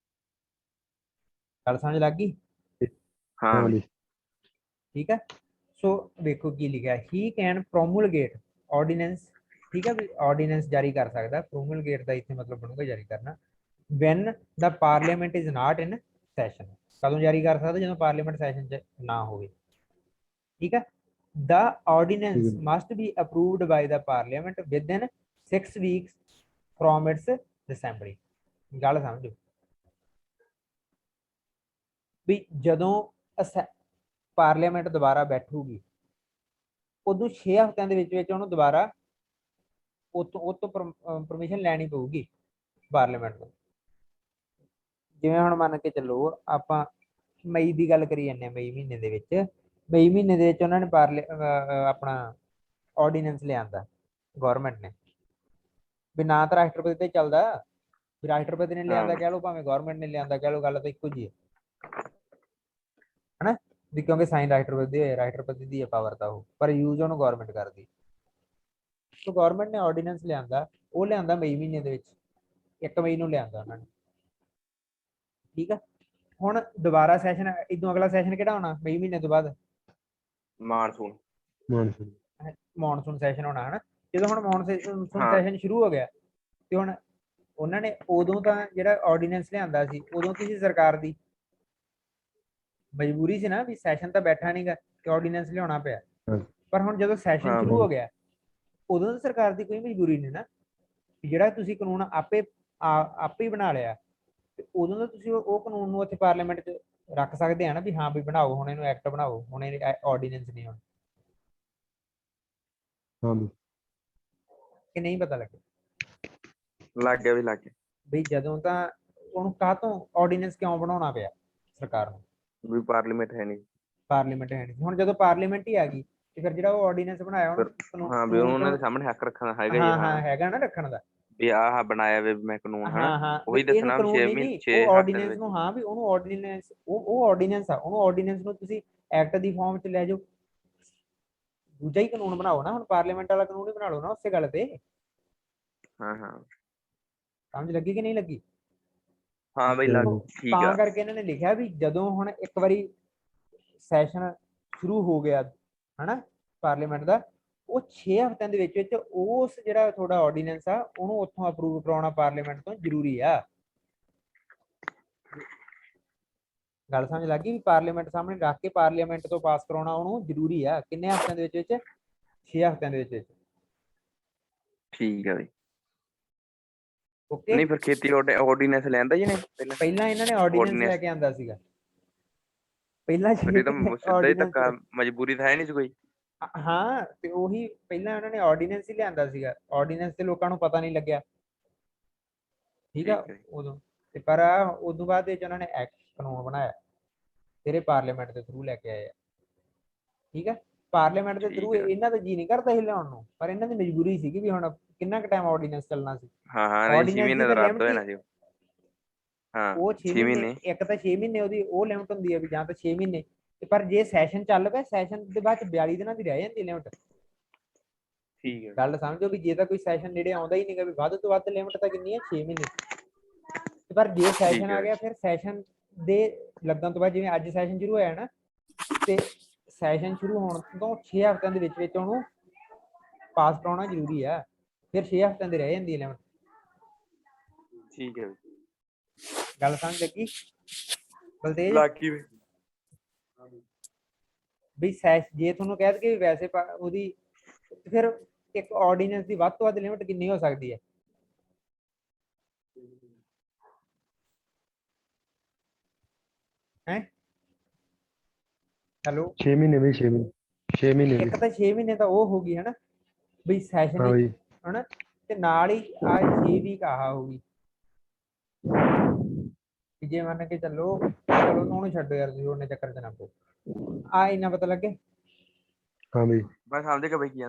[SPEAKER 1] ਗੱਲ ਸਮਝ ਲੱਗ ਗਈ?
[SPEAKER 2] ਹਾਂ।
[SPEAKER 1] ਠੀਕ ਹੈ। ਸੋ ਵੇਖੋ ਕੀ ਲਿਖਿਆ, ਹੀ ਕੈਨ ਪ੍ਰੋਮੂਲਗੇਟ ਆਰਡੀਨੈਂਸ। ਠੀਕ ਹੈ, ਵੀ ਆਰਡੀਨੈਂਸ ਜਾਰੀ ਕਰ ਸਕਦਾ। ਪ੍ਰੋਮੂਲਗੇਟ ਦਾ ਇੱਥੇ ਮਤਲਬ ਬਣੂਗਾ ਜਾਰੀ ਕਰਨਾ। When the parliament is not in session. ਕਦੋਂ ਜਾਰੀ ਕਰ ਸਕਦਾ? ਜਦੋਂ ਪਾਰਲੀਮੈਂਟ ਸੈਸ਼ਨ 'ਚ ਨਾ ਹੋਵੇ। ਠੀਕ ਹੈ। The ordinance must be approved by the parliament within 6 weeks from its assembly। ਗੱਲ ਸਮਝੋ ਵੀ ਜਦੋਂ ਪਾਰਲੀਮੈਂਟ ਦੁਬਾਰਾ ਬੈਠੂਗੀ, ਉਦੋਂ 6 ਹਫ਼ਤਿਆਂ ਦੇ ਵਿੱਚ ਉਹਨੂੰ ਦੁਬਾਰਾ ਉਹ ਤੋਂ ਪਰਮਿਸ਼ਨ ਲੈਣੀ ਪਊਗੀ ਪਾਰਲੀਮੈਂਟ ਤੋਂ। ਜਿਵੇਂ ਹੁਣ ਮੰਨ ਕੇ ਚੱਲੋ ਆਪਾਂ ਮਈ ਦੀ ਗੱਲ ਕਰੀ ਜਾਂਦੇ ਹਾਂ, ਮਈ ਮਹੀਨੇ ਦੇ ਵਿੱਚ ਉਹਨਾਂ ਨੇ ਆਪਣਾ ਆਰਡੀਨੈਂਸ ਲਿਆਂਦਾ ਗਵਰਨਮੈਂਟ ਨੇ, ਵੀ ਨਾ ਤਾਂ ਰਾਸ਼ਟਰਪਤੀ ਤੇ ਚੱਲਦਾ, ਵੀ ਰਾਸ਼ਟਰਪਤੀ ਨੇ ਲਿਆਂਦਾ ਕਹਿ ਲਓ, ਭਾਵੇਂ ਗਵਰਨਮੈਂਟ ਨੇ ਲਿਆਂਦਾ ਕਹਿ ਲਓ, ਗੱਲ ਤਾਂ ਇੱਕੋ ਜੀ ਹੈ ਹਨਾ, ਵੀ ਕਿਉਂਕਿ ਸਾਈਨ ਰਾਸ਼ਟਰਪਤੀ ਦੀ ਹੈ ਪਾਵਰ ਤਾਂ ਉਹ, ਪਰ ਯੂਜ਼ ਉਹਨੂੰ ਗਵਰਨਮੈਂਟ ਕਰਦੀ। ਸੋ ਗਵਰਨਮੈਂਟ ਨੇ ਆਰਡੀਨੈਂਸ ਲਿਆਂਦਾ, ਉਹ ਲਿਆਂਦਾ ਮਈ ਮਹੀਨੇ ਦੇ ਵਿੱਚ, 1 ਮਈ ਨੂੰ ਲਿਆਂਦਾ ਉਹਨਾਂ ਨੇ। ਠੀਕ ਆ, ਹੁਣ ਦੁਬਾਰਾ ਸੈਸ਼ਨ ਇਦੋਂ ਅਗਲਾ ਸੈਸ਼ਨ ਕਿਹੜਾ ਹੋਣਾ ਮਈ ਮਹੀਨੇ ਤੋਂ ਬਾਅਦ?
[SPEAKER 2] ਮਾਨਸੂਨ।
[SPEAKER 1] ਮੌਨਸੂਨ ਸੈਸ਼ਨ ਹੋਣਾ ਹਨਾ। ਜਦੋਂ ਹੁਣ ਮੌਨਸੂਨ
[SPEAKER 2] ਹਾਂ
[SPEAKER 1] ਸੈਸ਼ਨ ਸ਼ੁਰੂ ਹੋ ਗਿਆ ਤੇ ਹੁਣ ਉਹਨਾਂ ਨੇ ਉਦੋਂ ਤਾਂ ਜਿਹੜਾ ਆਰਡੀਨੈਂਸ ਲਿਆਂਦਾ ਸੀ ਉਦੋਂ ਕੀ ਸੀ, ਸਰਕਾਰ ਦੀ ਮਜਬੂਰੀ ਸੀ ਨਾ ਵੀ ਸੈਸ਼ਨ ਤਾਂ ਬੈਠਾ ਨਹੀਂਗਾ ਤੇ ਆਰਡੀਨੈਂਸ ਲਿਆਉਣਾ ਪਿਆ। ਪਰ ਹੁਣ ਜਦੋਂ ਸੈਸ਼ਨ
[SPEAKER 2] ਹਾਂ
[SPEAKER 1] ਸ਼ੁਰੂ ਹੋ ਗਿਆ ਉਦੋਂ ਤਾਂ ਸਰਕਾਰ ਦੀ ਕੋਈ ਮਜਬੂਰੀ ਨਹੀਂ ਨਾ, ਜਿਹੜਾ ਤੁਸੀਂ ਕਾਨੂੰਨ ਆਪੇ ਹੀ ਬਣਾ ਲਿਆ ਤੇ ਉਦੋਂ ਤਾਂ ਤੁਸੀਂ ਉਹ ਕਾਨੂੰਨ ਨੂੰ ਉੱਥੇ ਪਾਰਲੀਮੈਂਟ 'ਚ ਰੱਖ ਸਕਦੇ ਆ ਨਾ ਵੀ ਹਾਂ ਵੀ ਬਣਾਓ ਹੁਣ ਇਹਨੂੰ ਐਕਟ ਬਣਾਓ, ਹੁਣ ਇਹ ਆਰਡੀਨੈਂਸ ਨਹੀਂ ਹੁਣ ਕਿ ਨਹੀਂ ਪਤਾ ਲੱਗਿਆ?
[SPEAKER 2] ਲੱਗ ਗਿਆ ਵੀ ਲੱਗ ਗਿਆ
[SPEAKER 1] ਬਈ ਜਦੋਂ ਤਾਂ ਉਹਨੂੰ ਕਾਹਤੋਂ ਆਰਡੀਨੈਂਸ ਕਿਉਂ ਬਣਾਉਣਾ ਪਿਆ ਸਰਕਾਰ ਨੂੰ?
[SPEAKER 2] ਵੀ ਪਾਰਲੀਮੈਂਟ ਹੈ ਨਹੀਂ।
[SPEAKER 1] ਪਾਰਲੀਮੈਂਟ ਹੈ ਨਹੀਂ, ਹੁਣ ਜਦੋਂ ਪਾਰਲੀਮੈਂਟ ਹੀ ਆ ਗਈ ਤੇ ਫਿਰ ਜਿਹੜਾ ਉਹ ਆਰਡੀਨੈਂਸ ਬਣਾਇਆ ਉਹਨੂੰ
[SPEAKER 2] ਹਾਂ ਵੀ ਉਹਨਾਂ ਦੇ ਸਾਹਮਣੇ ਹੱਕ ਰੱਖਣਾ ਹੈਗਾ ਹੀ।
[SPEAKER 1] ਹਾਂ ਹੈਗਾ ਨਾ ਰੱਖਣ ਦਾ
[SPEAKER 2] ਵੀ ਆਹ ਬਣਾਇਆ ਵੇ ਮੈਂ ਕਾਨੂੰਨ ਹਨਾ,
[SPEAKER 1] ਹਾਂ
[SPEAKER 2] ਉਹੀ
[SPEAKER 1] ਇਹਨੂੰ
[SPEAKER 2] ਦੱਸਣਾ ਵੀ
[SPEAKER 1] ਕਾਨੂੰਨ
[SPEAKER 2] 6
[SPEAKER 1] ਨਹੀਂ
[SPEAKER 2] ਮਹੀਨੇ
[SPEAKER 1] ਜੀ,
[SPEAKER 2] 6
[SPEAKER 1] ਉਹ
[SPEAKER 2] ਹੱਕ ਦੇ
[SPEAKER 1] ਆਰਡੀਨੈਂਸ
[SPEAKER 2] ਵਿੱਚ।
[SPEAKER 1] ਨੂੰ ਹਾਂ ਵੀ ਉਹਨੂੰ ਆਰਡੀਨੈਂਸ ਉਹ ਆਰਡੀਨੈਂਸ ਆ, ਉਹਨੂੰ ਆਰਡੀਨੈਂਸ ਨੂੰ ਤੁਸੀਂ ਐਕਟ ਦੀ ਫਾਰਮ 'ਚ ਲੈ ਜਾਓ, ਦੂਜਾ ਹੀ ਕਾਨੂੰਨ ਬਣਾਓ ਨਾ, ਹੁਣ ਪਾਰਲੀਮੈਂਟ ਵਾਲਾ ਕਾਨੂੰਨ ਹੀ ਬਣਾ ਲਓ ਨਾ ਉਸੇ ਗੱਲ ਤੇ।
[SPEAKER 2] ਹਾਂ ਹਾਂ
[SPEAKER 1] ਸਮਝ ਲੱਗੀ ਕਿ ਨਹੀਂ ਲੱਗੀ?
[SPEAKER 2] ਹਾਂ ਬਈ ਲੱਗ ਠੀਕ
[SPEAKER 1] ਤਾਂ
[SPEAKER 2] ਆ।
[SPEAKER 1] ਕਰਕੇ ਇਹਨਾਂ ਨੇ ਲਿਖਿਆ ਵੀ ਜਦੋਂ ਹੁਣ ਇੱਕ ਵਾਰੀ ਸੈਸ਼ਨ ਸ਼ੁਰੂ ਹੋ ਗਿਆ ਹਨਾ ਪਾਰਲੀਮੈਂਟ ਦਾ, ਉਹ 6 ਹਫ਼ਤਿਆਂ ਦੇ ਵਿੱਚ ਉਸ ਜਿਹੜਾ ਤੁਹਾਡਾ ਆਰਡੀਨੈਂਸ ਆ ਉਹਨੂੰ ਉੱਥੋਂ ਅਪਰੂਵ ਕਰਾਉਣਾ ਪਾਰਲੀਮੈਂਟ ਤੋਂ ਜ਼ਰੂਰੀ ਆ। ਗੱਲ ਸਮਝ ਲੱਗ ਗਈ ਵੀ ਪਾਰਲੀਮੈਂਟ ਸਾਹਮਣੇ ਰੱਖ ਕੇ ਪਾਰਲੀਮੈਂਟ ਤੋਂ ਪਾਸ ਕਰਾਉਣਾ ਉਹਨੂੰ ਜ਼ਰੂਰੀ ਆ। ਕਿੰਨੇ ਹਫ਼ਤਿਆਂ ਦੇ ਵਿੱਚ? 6 ਹਫ਼ਤਿਆਂ ਦੇ ਵਿੱਚ।
[SPEAKER 2] ਠੀਕ ਆ ਬਈ।
[SPEAKER 1] ਓਕੇ।
[SPEAKER 2] ਨਹੀਂ ਫਿਰ ਖੇਤੀ ਆਰਡੀਨੈਂਸ ਲੈਂਦਾ ਜੀ ਨੇ
[SPEAKER 1] ਪਹਿਲਾਂ ਇਹਨਾਂ ਨੇ ਆਰਡੀਨੈਂਸ ਲੈ ਕੇ ਆਂਦਾ ਸੀਗਾ ਪਹਿਲਾਂ
[SPEAKER 2] ਫਿਰ ਇਹ ਤਾਂ ਸਿੱਧਾ ਹੀ ਧੱਕਾ,
[SPEAKER 1] ਆਰਡੀਨੈਂਸ
[SPEAKER 2] ਮਜਬੂਰੀ ਤਾਂ ਹੈ ਨਹੀਂ ਸੀ ਕੋਈ।
[SPEAKER 1] ਹਾਂ ਤੇ ਉਹੀ ਪਹਿਲਾਂ ਉਹਨਾਂ ਨੇ ਆਰਡੀਨੈਂਸ ਹੀ ਲਿਆਂਦਾ ਸੀਗਾ, ਆਰਡੀਨੈਂਸ ਤੇ ਲੋਕਾਂ ਨੂੰ ਪਤਾ ਨਹੀਂ ਲੱਗਿਆ ਠੀਕ ਆ
[SPEAKER 2] ਠੀਕ ਹੈ
[SPEAKER 1] ਉਦੋਂ ਤੇ, ਪਰ ਉਦੋਂ ਬਾਅਦ ਵਿੱਚ ਉਹਨਾਂ ਨੇ ਐਕਟ ਕਾਨੂੰਨ ਬਣਾਇਆ ਤੇਰੇ ਪਾਰਲੀਮੈਂਟ ਦੇ ਥਰੂ ਲੈ ਕੇ ਆਏ ਆ ਠੀਕ ਆ। ਪਾਰਲੀਮੈਂਟ ਦੇ ਥਰੂ
[SPEAKER 2] ਠੀਕ ਹੈ।
[SPEAKER 1] ਇਹਨਾਂ ਦਾ ਜੀ ਨਹੀਂ ਕਰਦਾ ਸੀ ਲਿਆਉਣ ਨੂੰ, ਪਰ ਇਹਨਾਂ ਦੀ ਮਜਬੂਰੀ ਸੀਗੀ ਵੀ ਹੁਣ ਕਿੰਨਾ ਕੁ ਟਾਈਮ ਆਰਡੀਨੈਂਸ ਚੱਲਣਾ ਸੀ।
[SPEAKER 2] ਹਾਂ ਹਾਂ ਨਹੀਂ 6
[SPEAKER 1] ਆਰਡੀਨੈਂਸ
[SPEAKER 2] ਮਹੀਨੇ
[SPEAKER 1] ਦੀ
[SPEAKER 2] ਦਾ
[SPEAKER 1] ਤਾਂ
[SPEAKER 2] ਰੱਦ ਹੋ
[SPEAKER 1] ਲਿਮਟ
[SPEAKER 2] ਜਾਣਾ ਸੀ। ਹਾਂ
[SPEAKER 1] ਉਹ 6
[SPEAKER 2] 6
[SPEAKER 1] ਮਹੀਨੇ,
[SPEAKER 2] ਮਹੀਨੇ।
[SPEAKER 1] ਇੱਕ ਤਾਂ 6 ਮਹੀਨੇ ਉਹਦੀ ਉਹ ਲਿਮਟ ਹੁੰਦੀ ਹੈ ਵੀ ਜਾਂ ਤਾਂ 6 ਮਹੀਨੇ ਤੇ, ਪਰ ਜੇ ਸੈਸ਼ਨ ਚੱਲ ਪਿਆ ਸੈਸ਼ਨ ਦੇ ਬਾਅਦ 42 ਦਿਨਾਂ ਦੀ ਰਹਿ ਜਾਂਦੀ ਲਿਮਟ।
[SPEAKER 2] ਠੀਕ ਹੈ
[SPEAKER 1] ਗੱਲ ਸਮਝੋ ਵੀ ਜੇ ਤਾਂ ਕੋਈ ਸੈਸ਼ਨ ਨੇੜੇ ਆਉਂਦਾ ਹੀ ਨਹੀਂਗਾ ਵੀ ਵੱਧ ਤੋਂ ਵੱਧ ਲਿਮਟ ਤਾਂ ਕਿੰਨੀ ਹੈ 6 ਮਹੀਨੇ, ਪਰ ਜੇ ਸੈਸ਼ਨ
[SPEAKER 2] ਠੀਕ
[SPEAKER 1] ਆ
[SPEAKER 2] ਹੈ
[SPEAKER 1] ਗਿਆ ਫਿਰ ਸੈਸ਼ਨ ਦੇ ਲੱਗਣ ਤੋਂ ਬਾਅਦ ਜਿਵੇਂ ਅੱਜ ਸੈਸ਼ਨ ਸ਼ੁਰੂ ਹੋਇਆ ਨਾ ਤੇ ਸੈਸ਼ਨ ਸ਼ੁਰੂ ਹੋਣ ਤੋਂ 6 ਹਫ਼ਤਿਆਂ ਦੇ ਵਿੱਚ ਉਹਨੂੰ ਪਾਸ ਕਰਾਉਣਾ ਜ਼ਰੂਰੀ ਆ, ਫਿਰ 6 ਹਫ਼ਤਿਆਂ ਦੀ ਰਹਿ ਜਾਂਦੀ ਹੈ ਲਿਮਟ।
[SPEAKER 2] ਠੀਕ ਹੈ
[SPEAKER 1] ਗੱਲ ਸਮਝ ਲੱਗੀ ਬਲਤੇਜ?
[SPEAKER 2] ਲਾਕੀ
[SPEAKER 1] ਵੀ ਜੇ ਤੁਹਾਨੂੰ ਕਹਿ ਦਈਏ ਵੀ ਵੈਸੇ ਉਹਦੀ ਫਿਰ ਇੱਕ ਆਰਡੀਨੈਂਸ ਦੀ ਵੱਧ ਤੋਂ ਵੱਧ ਲਿਮਟ ਕਿੰਨੀ ਹੋ ਸਕਦੀ ਹੈ? ਹੈ ਹੈਲੋ
[SPEAKER 3] 6 ਮਹੀਨੇ ਬਈ 6 ਮਹੀਨੇ 6 ਮਹੀਨੇ
[SPEAKER 1] ਇੱਕ ਤਾਂ 6 ਮਹੀਨੇ ਤਾਂ ਉਹ ਹੋ ਗਈ ਹਨਾ ਬਈ ਸੈਸ਼ਨ
[SPEAKER 3] ਹਾਂ ਬਈ
[SPEAKER 1] ਹਨਾ, ਤੇ ਨਾਲ ਹੀ ਆ 6 ਵੀਕ ਆਹ ਹੋ ਗਈ ਜੇ ਮੰਨ ਕੇ ਚੱਲੋ ਉਹਨੂੰ ਛੱਡੋ ਯਾਰ ਤੁਸੀਂ ਉਹਨੇ ਚੱਕਰ ਚ ਨਾ ਪਓ, ਆ ਇੰਨਾ ਪਤਾ ਲੱਗੇ?
[SPEAKER 3] ਹਾਂ ਬਈ
[SPEAKER 2] ਮੈਂ ਸਮਝ ਗਿਆ ਬਈ ਕੀ ਆ।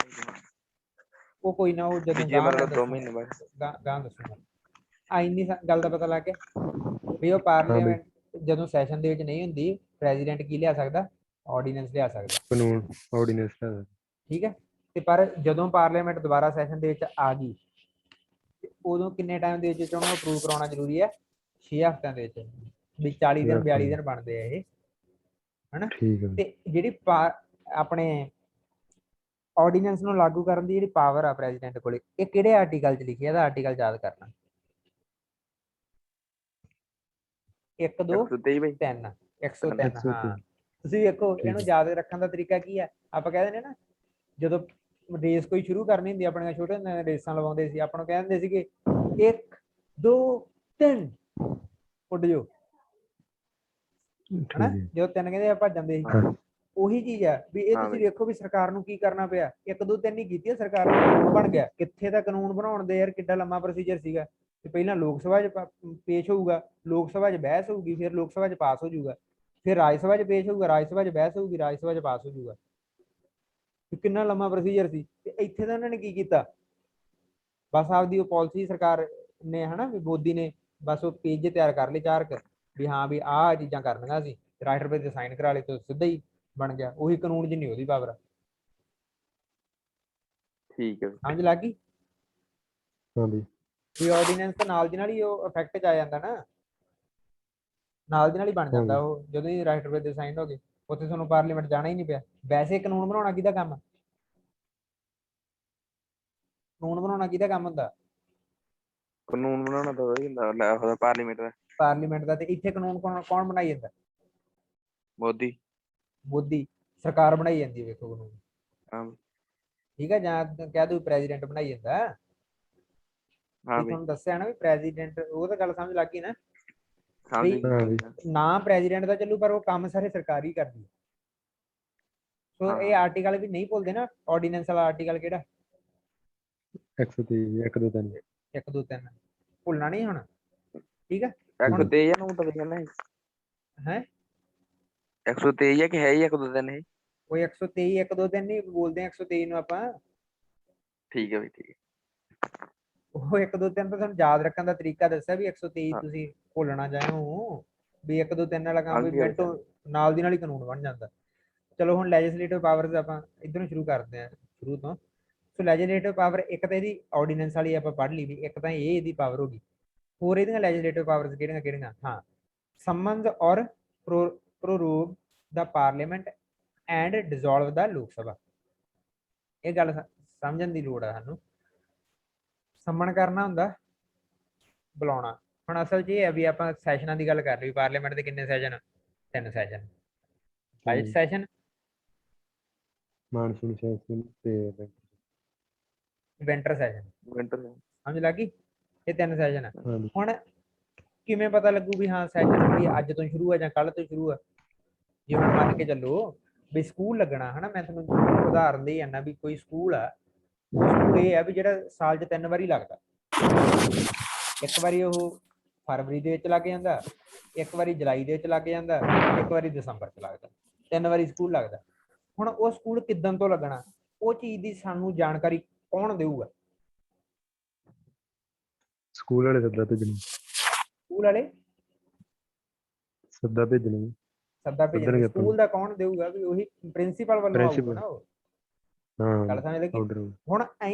[SPEAKER 1] ਉਹ ਕੋਈ ਨਾ ਉਹ ਜਦੋਂ
[SPEAKER 2] ਜੇ
[SPEAKER 1] ਗਾਂ ਮੈਂ
[SPEAKER 2] ਮਤਲਬ 2 ਮਹੀਨੇ ਬਾਅਦ
[SPEAKER 1] ਗਾਂ ਦੱਸੂਗਾ। ਆ ਇੰਨੀ ਗੱਲ ਦਾ ਪਤਾ ਲੱਗ ਗਿਆ ਵੀ ਉਹ
[SPEAKER 3] ਹਾਂ ਬਈ
[SPEAKER 1] ਪਾਰਲੀਮੈਂਟ ਜਦੋਂ ਸੈਸ਼ਨ ਦੇ ਵਿੱਚ ਨਹੀਂ ਹੁੰਦੀ ਪ੍ਰੈਜ਼ੀਡੈਂਟ ਕੀ ਲਿਆ ਸਕਦਾ? ਆਰਡੀਨੈਂਸ ਲਿਆ ਸਕਦਾ
[SPEAKER 3] ਕਾਨੂੰਨ ਆਰਡੀਨੈਂਸ ਦਾ
[SPEAKER 1] ਠੀਕ ਹੈ। ਤੇ ਪਰ ਜਦੋਂ ਪਾਰਲੀਮੈਂਟ ਦੁਬਾਰਾ ਸੈਸ਼ਨ ਦੇ ਵਿੱਚ ਆ ਗਈ ਤੇ ਉਦੋਂ ਕਿੰਨੇ ਟਾਈਮ ਦੇ ਵਿੱਚ ਉਹਨੂੰ ਅਪਰੂਵ ਕਰਾਉਣਾ ਜ਼ਰੂਰੀ ਹੈ? 6 ਹਫ਼ਤਿਆਂ ਦੇ ਵਿੱਚ, ਵੀ 40 ਦਿਨ 42 ਦਿਨ ਬਣਦੇ ਆ ਇਹ ਹਨਾ।
[SPEAKER 3] ਠੀਕ ਹੈ
[SPEAKER 1] ਤੇ ਜਿਹੜੀ ਆਪਣੇ ਆਰਡੀਨੈਂਸ ਨੂੰ ਲਾਗੂ ਕਰਨ ਦੀ ਜਿਹੜੀ ਪਾਵਰ ਆ ਪ੍ਰੈਜ਼ੀਡੈਂਟ ਕੋਲੇ, ਇਹ ਕਿਹੜੇ ਆਰਟੀਕਲ 'ਚ ਲਿਖੀ ਹੈ? ਇਹਦਾ ਆਰਟੀਕਲ ਯਾਦ ਕਰਨਾ 1 2
[SPEAKER 2] 123 ਬਈ
[SPEAKER 1] 3 103 ਹਾਂ। ਤੁਸੀਂ ਵੇਖੋ ਇਹਨੂੰ ਯਾਦ ਰੱਖਣ ਦਾ ਤਰੀਕਾ ਕੀ ਹੈ? ਆਪਾਂ ਕਹਿ ਦਿੰਦੇ ਨਾ ਜਦੋਂ ਰੇਸ ਕੋਈ ਸ਼ੁਰੂ ਕਰਨੀ ਹੁੰਦੀ ਆਪਣੀਆਂ ਛੋਟੇ ਹੁੰਦੇ ਰੇਸਾਂ ਲਵਾਉਂਦੇ ਸੀ, ਆਪਾਂ ਨੂੰ ਕਹਿ ਦਿੰਦੇ ਸੀਗੇ 1 2 3 ਉੱਡ ਜਾਓ ਹਨਾ, ਜਦੋਂ 3 ਕਹਿੰਦੇ ਆ ਭੱਜ ਜਾਂਦੇ ਸੀ। ਉਹੀ ਚੀਜ਼ ਆ ਵੀ ਇਹ ਤੁਸੀਂ ਵੇਖੋ ਵੀ ਸਰਕਾਰ ਨੂੰ ਕੀ ਕਰਨਾ ਪਿਆ, 1 2 3 ਹੀ ਕੀਤੀ ਸਰਕਾਰ ਨੂੰ, ਬਣ ਗਿਆ ਕਿੱਥੇ ਦਾ ਕਾਨੂੰਨ ਬਣਾਉਣ ਦੇ ਯਾਰ ਕਿੱਡਾ ਲੰਮਾ ਪ੍ਰੋਸੀਜਰ ਸੀਗਾ। ਤੇ ਪਹਿਲਾਂ ਲੋਕ ਸਭਾ 'ਚ ਪੇਸ਼ ਹੋਊਗਾ, ਲੋਕ ਸਭਾ 'ਚ ਬਹਿਸ ਹੋਊਗੀ, ਫਿਰ ਲੋਕ ਸਭਾ 'ਚ ਪਾਸ ਹੋ ਜਾਊਗਾ, ਫਿਰ ਰਾਜ ਸਭਾ 'ਚ ਪੇਸ਼ ਹੋਊਗਾ, ਰਾਜ ਸਭਾ 'ਚ ਬਹਿਸ ਹੋਊਗੀ, ਰਾਜ ਸਭਾ 'ਚ ਪਾਸ ਹੋ ਜਾਊਗਾ। ਕਿੰਨਾ ਲੰਮਾ ਪ੍ਰੋਸੀਜਰ ਸੀ। ਤੇ ਇੱਥੇ ਤਾਂ ਉਹਨਾਂ ਨੇ ਕੀ ਕੀਤਾ, ਬਸ ਆਪਦੀ ਉਹ ਪਾਲਿਸੀ ਸਰਕਾਰ ਨੇ ਹਨਾ ਵੀ ਮੋਦੀ ਨੇ ਬਸ ਉਹ ਪੇਜ ਤਿਆਰ ਕਰ ਲਏ 4 ਵੀ ਹਾਂ ਵੀ ਆਹ ਚੀਜ਼ਾਂ ਕਰਨੀਆਂ ਸੀ, ਰਾਸ਼ਟਰਪਤੀ ਤੇ ਸਾਈਨ ਕਰਾ ਲਏ ਤੇ ਸਿੱਧਾ ਹੀ ਬਣ ਗਿਆ ਉਹੀ ਕਾਨੂੰਨ ਜਿੰਨੀ ਉਹਦੀ ਪਾਵਰ।
[SPEAKER 2] ਠੀਕ ਹੈ
[SPEAKER 1] ਸਮਝ ਲੱਗ ਗਈ?
[SPEAKER 3] ਹਾਂ ਬਈ
[SPEAKER 1] ਵੀ ਆਰਡੀਨੈਂਸ ਤਾਂ ਨਾਲ ਦੀ ਨਾਲ ਹੀ ਉਹ ਇਫੈਕਟ 'ਚ ਆ ਜਾਂਦਾ ਨਾ। ਨਾਲ ਦੀ ਨਾਲ ਹੀ ਬਣ ਜਾਂਦਾ
[SPEAKER 3] ਹਾਂਜੀ।
[SPEAKER 1] ਉਹ, ਜਦੋਂ ਹੀ ਰਾਸ਼ਟਰਪਤੀ ਦੇ ਸਾਈਨ ਹੋ ਗਏ ਉੱਥੇ ਤੁਹਾਨੂੰ ਪਾਰਲੀਮੈਂਟ ਜਾਣਾ ਹੀ ਨਹੀਂ ਪਿਆ। ਵੈਸੇ ਕਾਨੂੰਨ ਬਣਾਉਣਾ ਕਿਹਦਾ ਕੰਮ ਆ? ਕਾਨੂੰਨ ਬਣਾਉਣਾ ਕਿਹਦਾ ਕੰਮ ਹੁੰਦਾ?
[SPEAKER 2] ਕਾਨੂੰਨ ਬਣਾਉਣਾ ਤਾਂ ਉਹੀ ਹੁੰਦਾ ਪਾਰਲੀਮੈਂਟ ਦਾ।
[SPEAKER 1] ਪਾਰਲੀਮੈਂਟ ਦਾ। ਤੇ ਇੱਥੇ ਕਾਨੂੰਨ ਕੌਣ ਬਣਾਈ ਜਾਂਦਾ?
[SPEAKER 2] ਮੋਦੀ।
[SPEAKER 1] ਮੋਦੀ। ਸਰਕਾਰ ਬਣਾਈ ਜਾਂਦੀ ਹੈ ਵੇਖੋ ਕਾਨੂੰਨ।
[SPEAKER 2] ਹਾਂ
[SPEAKER 1] ਠੀਕ ਹੈ, ਜਾਂ ਕਹਿ ਦੋ ਪ੍ਰੈਜ਼ੀਡੈਂਟ ਬਣਾਈ ਜਾਂਦਾ।
[SPEAKER 2] ਹਾਂ
[SPEAKER 1] ਵੀ
[SPEAKER 2] ਬਈ
[SPEAKER 1] ਤੁਹਾਨੂੰ ਦੱਸਿਆ ਨਾ ਵੀ ਪ੍ਰੈਜ਼ੀਡੈਂਟ, ਉਹ ਤਾਂ ਗੱਲ ਸਮਝ ਲੱਗ ਗਈ ਨਾ
[SPEAKER 2] ਸਮਝ
[SPEAKER 1] ਵੀ
[SPEAKER 2] ਗਈ
[SPEAKER 3] ਹਾਂ
[SPEAKER 2] ਸਮਝ
[SPEAKER 3] ਬਈ।
[SPEAKER 2] ਗਈ।
[SPEAKER 1] ਨਾ ਪ੍ਰੈਜ਼ੀਡੈਂਟ ਦਾ ਚੱਲੂ ਪਰ ਉਹ ਕੰਮ ਸਾਰੇ ਸਰਕਾਰ ਹੀ ਕਰਦੀ। ਸੋ ਇਹ
[SPEAKER 2] ਹਾਂ
[SPEAKER 1] ਆਰਟੀਕਲ ਵੀ ਨਹੀਂ ਭੁੱਲਦੇ ਨਾ, ਆਰਡੀਨੈਂਸ ਵਾਲਾ ਆਰਟੀਕਲ ਕਿਹੜਾ?
[SPEAKER 3] 123 1 2 3
[SPEAKER 1] 1 2 3 ਭੁੱਲਣਾ ਨਹੀਂ ਹੁਣ। ਠੀਕ ਹੈ। ਹੁਣ
[SPEAKER 2] 123 ਨੂੰ ਤਾਂ ਲਿਖਿਆ ਨਾ
[SPEAKER 1] ਹੈ
[SPEAKER 2] 123 ਕਿ ਹੈ ਹੀ 1 2 3 ਇਹ।
[SPEAKER 1] ਉਹ 123 1 2 3 ਨਹੀਂ ਬੋਲਦੇ, 123 ਨੂੰ ਆਪਾਂ।
[SPEAKER 2] ਠੀਕ ਹੈ ਬਈ ਠੀਕ ਹੈ।
[SPEAKER 1] ਉਹ 1 2 3 ਤਾਂ ਤੁਹਾਨੂੰ ਯਾਦ ਰੱਖਣ ਦਾ ਤਰੀਕਾ ਦੱਸਿਆ ਵੀ 123
[SPEAKER 2] ਹਾਂ
[SPEAKER 1] ਤੁਸੀਂ ਭੁੱਲਣਾ ਜਾਇਓ ਵੀ 1 2 3 ਵਾਲਾ ਕੰਮ ਵੀ
[SPEAKER 2] ਸਮਝ ਗਿਆ ਬਈ
[SPEAKER 1] ਮਿੰਟੋ ਨਾਲ ਦੀ ਨਾਲ ਹੀ ਕਾਨੂੰਨ ਬਣ ਜਾਂਦਾ। ਚਲੋ ਹੁਣ ਲੈਜਿਸਲੇਟਿਵ ਪਾਵਰਸ ਆਪਾਂ ਇਧਰੋਂ ਸ਼ੁਰੂ ਕਰਦੇ ਹਾਂ ਸ਼ੁਰੂ ਤੋਂ। ਸੋ ਲੈਜਿਸਲੇਟਿਵ ਪਾਵਰ ਇੱਕ ਤਾਂ ਇਹਦੀ ਆਰਡੀਨੈਂਸ ਵਾਲੀ ਆਪਾਂ ਪੜ੍ਹ ਲਈ ਵੀ, ਇੱਕ ਤਾਂ ਇਹ ਇਹਦੀ ਪਾਵਰ ਹੋ ਗਈ। ਹੋਰ ਇਹਦੀਆਂ ਲੈਜਿਸਲੇਟਿਵ ਪਾਵਰਸ ਕਿਹੜੀਆਂ ਕਿਹੜੀਆਂ? ਹਾਂ, ਸਮਨਸ ਔਰ ਪ੍ਰੋਰੋਗ ਦਾ ਪਾਰਲੀਮੈਂਟ ਐਂਡ ਡਿਸੋਲਵ ਦਾ ਲੋਕ ਸਭਾ। ਇਹ ਗੱਲ ਸਮਝਣ ਦੀ ਲੋੜ ਆ ਸਾਨੂੰ। ਸੰਮਣ ਕਰਨਾ ਹੁੰਦਾ ਬੁਲਾਉਣਾ। ਹੁਣ ਅਸਲ 'ਚ ਇਹ ਹੈ ਵੀ ਆਪਾਂ ਸੈਸ਼ਨਾਂ ਦੀ ਗੱਲ ਕਰ ਲਈ, ਪਾਰਲੀਮੈਂਟ ਦੇ ਕਿੰਨੇ session? 3 session. Budget session,
[SPEAKER 3] monsoon session ਤੇ
[SPEAKER 1] ਵਿੰਟਰ ਸੈਸ਼ਨ।
[SPEAKER 2] ਵਿੰਟਰ।
[SPEAKER 1] ਸਮਝ ਲੱਗ ਗਈ? ਇਹ 3 ਸੈਸ਼ਨ ਆ।
[SPEAKER 3] ਹਾਂਜੀ
[SPEAKER 1] ਹੁਣ ਕਿਵੇਂ ਪਤਾ ਲੱਗੂ ਵੀ ਹਾਂ ਸੈਸ਼ਨ ਵੀ ਅੱਜ ਤੋਂ ਸ਼ੁਰੂ ਆ ਜਾਂ ਕੱਲ ਤੋਂ ਸ਼ੁਰੂ ਆ? ਜੇ ਹੁਣ ਮੰਨ ਕੇ ਚੱਲੋ ਵੀ ਸਕੂਲ ਲੱਗਣਾ ਹਨਾ, ਮੈਂ ਤੁਹਾਨੂੰ ਉਦਾਹਰਨ ਦੇ ਜਾਂਦਾ ਵੀ ਕੋਈ ਸਕੂਲ ਆ, ਉਹ ਸਕੂਲ ਇਹ ਆ ਵੀ ਜਿਹੜਾ ਸਾਲ 'ਚ 3 ਵਾਰੀ ਲੱਗਦਾ। ਇੱਕ ਵਾਰੀ ਉਹ ਫਰਵਰੀ ਦੇ ਵਿੱਚ ਲੱਗ ਜਾਂਦਾ, ਇੱਕ ਵਾਰੀ ਜੁਲਾਈ ਦੇ ਵਿੱਚ ਲੱਗ ਜਾਂਦਾ, ਇੱਕ ਵਾਰੀ ਦਸੰਬਰ 'ਚ ਲੱਗਦਾ। 3 ਵਾਰੀ ਸਕੂਲ ਲੱਗਦਾ। ਹੁਣ ਉਹ ਸਕੂਲ ਕਿੱਦਣ ਤੋਂ ਲੱਗਣਾ, ਉਹ ਚੀਜ਼ ਦੀ ਸਾਨੂੰ ਜਾਣਕਾਰੀ ਕੌਣ ਦੇਊਗਾ?
[SPEAKER 3] ਸਕੂਲ ਵਾਲੇ ਸੱਦਾ ਭੇਜਣਾ
[SPEAKER 1] ਸਕੂਲ ਵਾਲੇ
[SPEAKER 3] ਸੱਦਾ ਭੇਜਣਾ
[SPEAKER 1] ਸੱਦਾ ਭੇਜਣਗੇ।
[SPEAKER 3] ਆਪਾਂ
[SPEAKER 1] ਸਕੂਲ ਦਾ ਕੌਣ ਦੇਊਗਾ? ਵੀ ਉਹੀ ਪ੍ਰਿੰਸੀਪਲ ਵੱਲੋਂ ਆਊਗਾ
[SPEAKER 3] ਪ੍ਰਿੰਸੀਪਲ।
[SPEAKER 1] ਨਾ ਉਹ।
[SPEAKER 3] ਹਾਂ
[SPEAKER 1] ਗੱਲ ਸਮਝ ਲੱਗੀ?
[SPEAKER 3] ਆਰਡਰ।
[SPEAKER 1] ਹੁਣ ਐਂ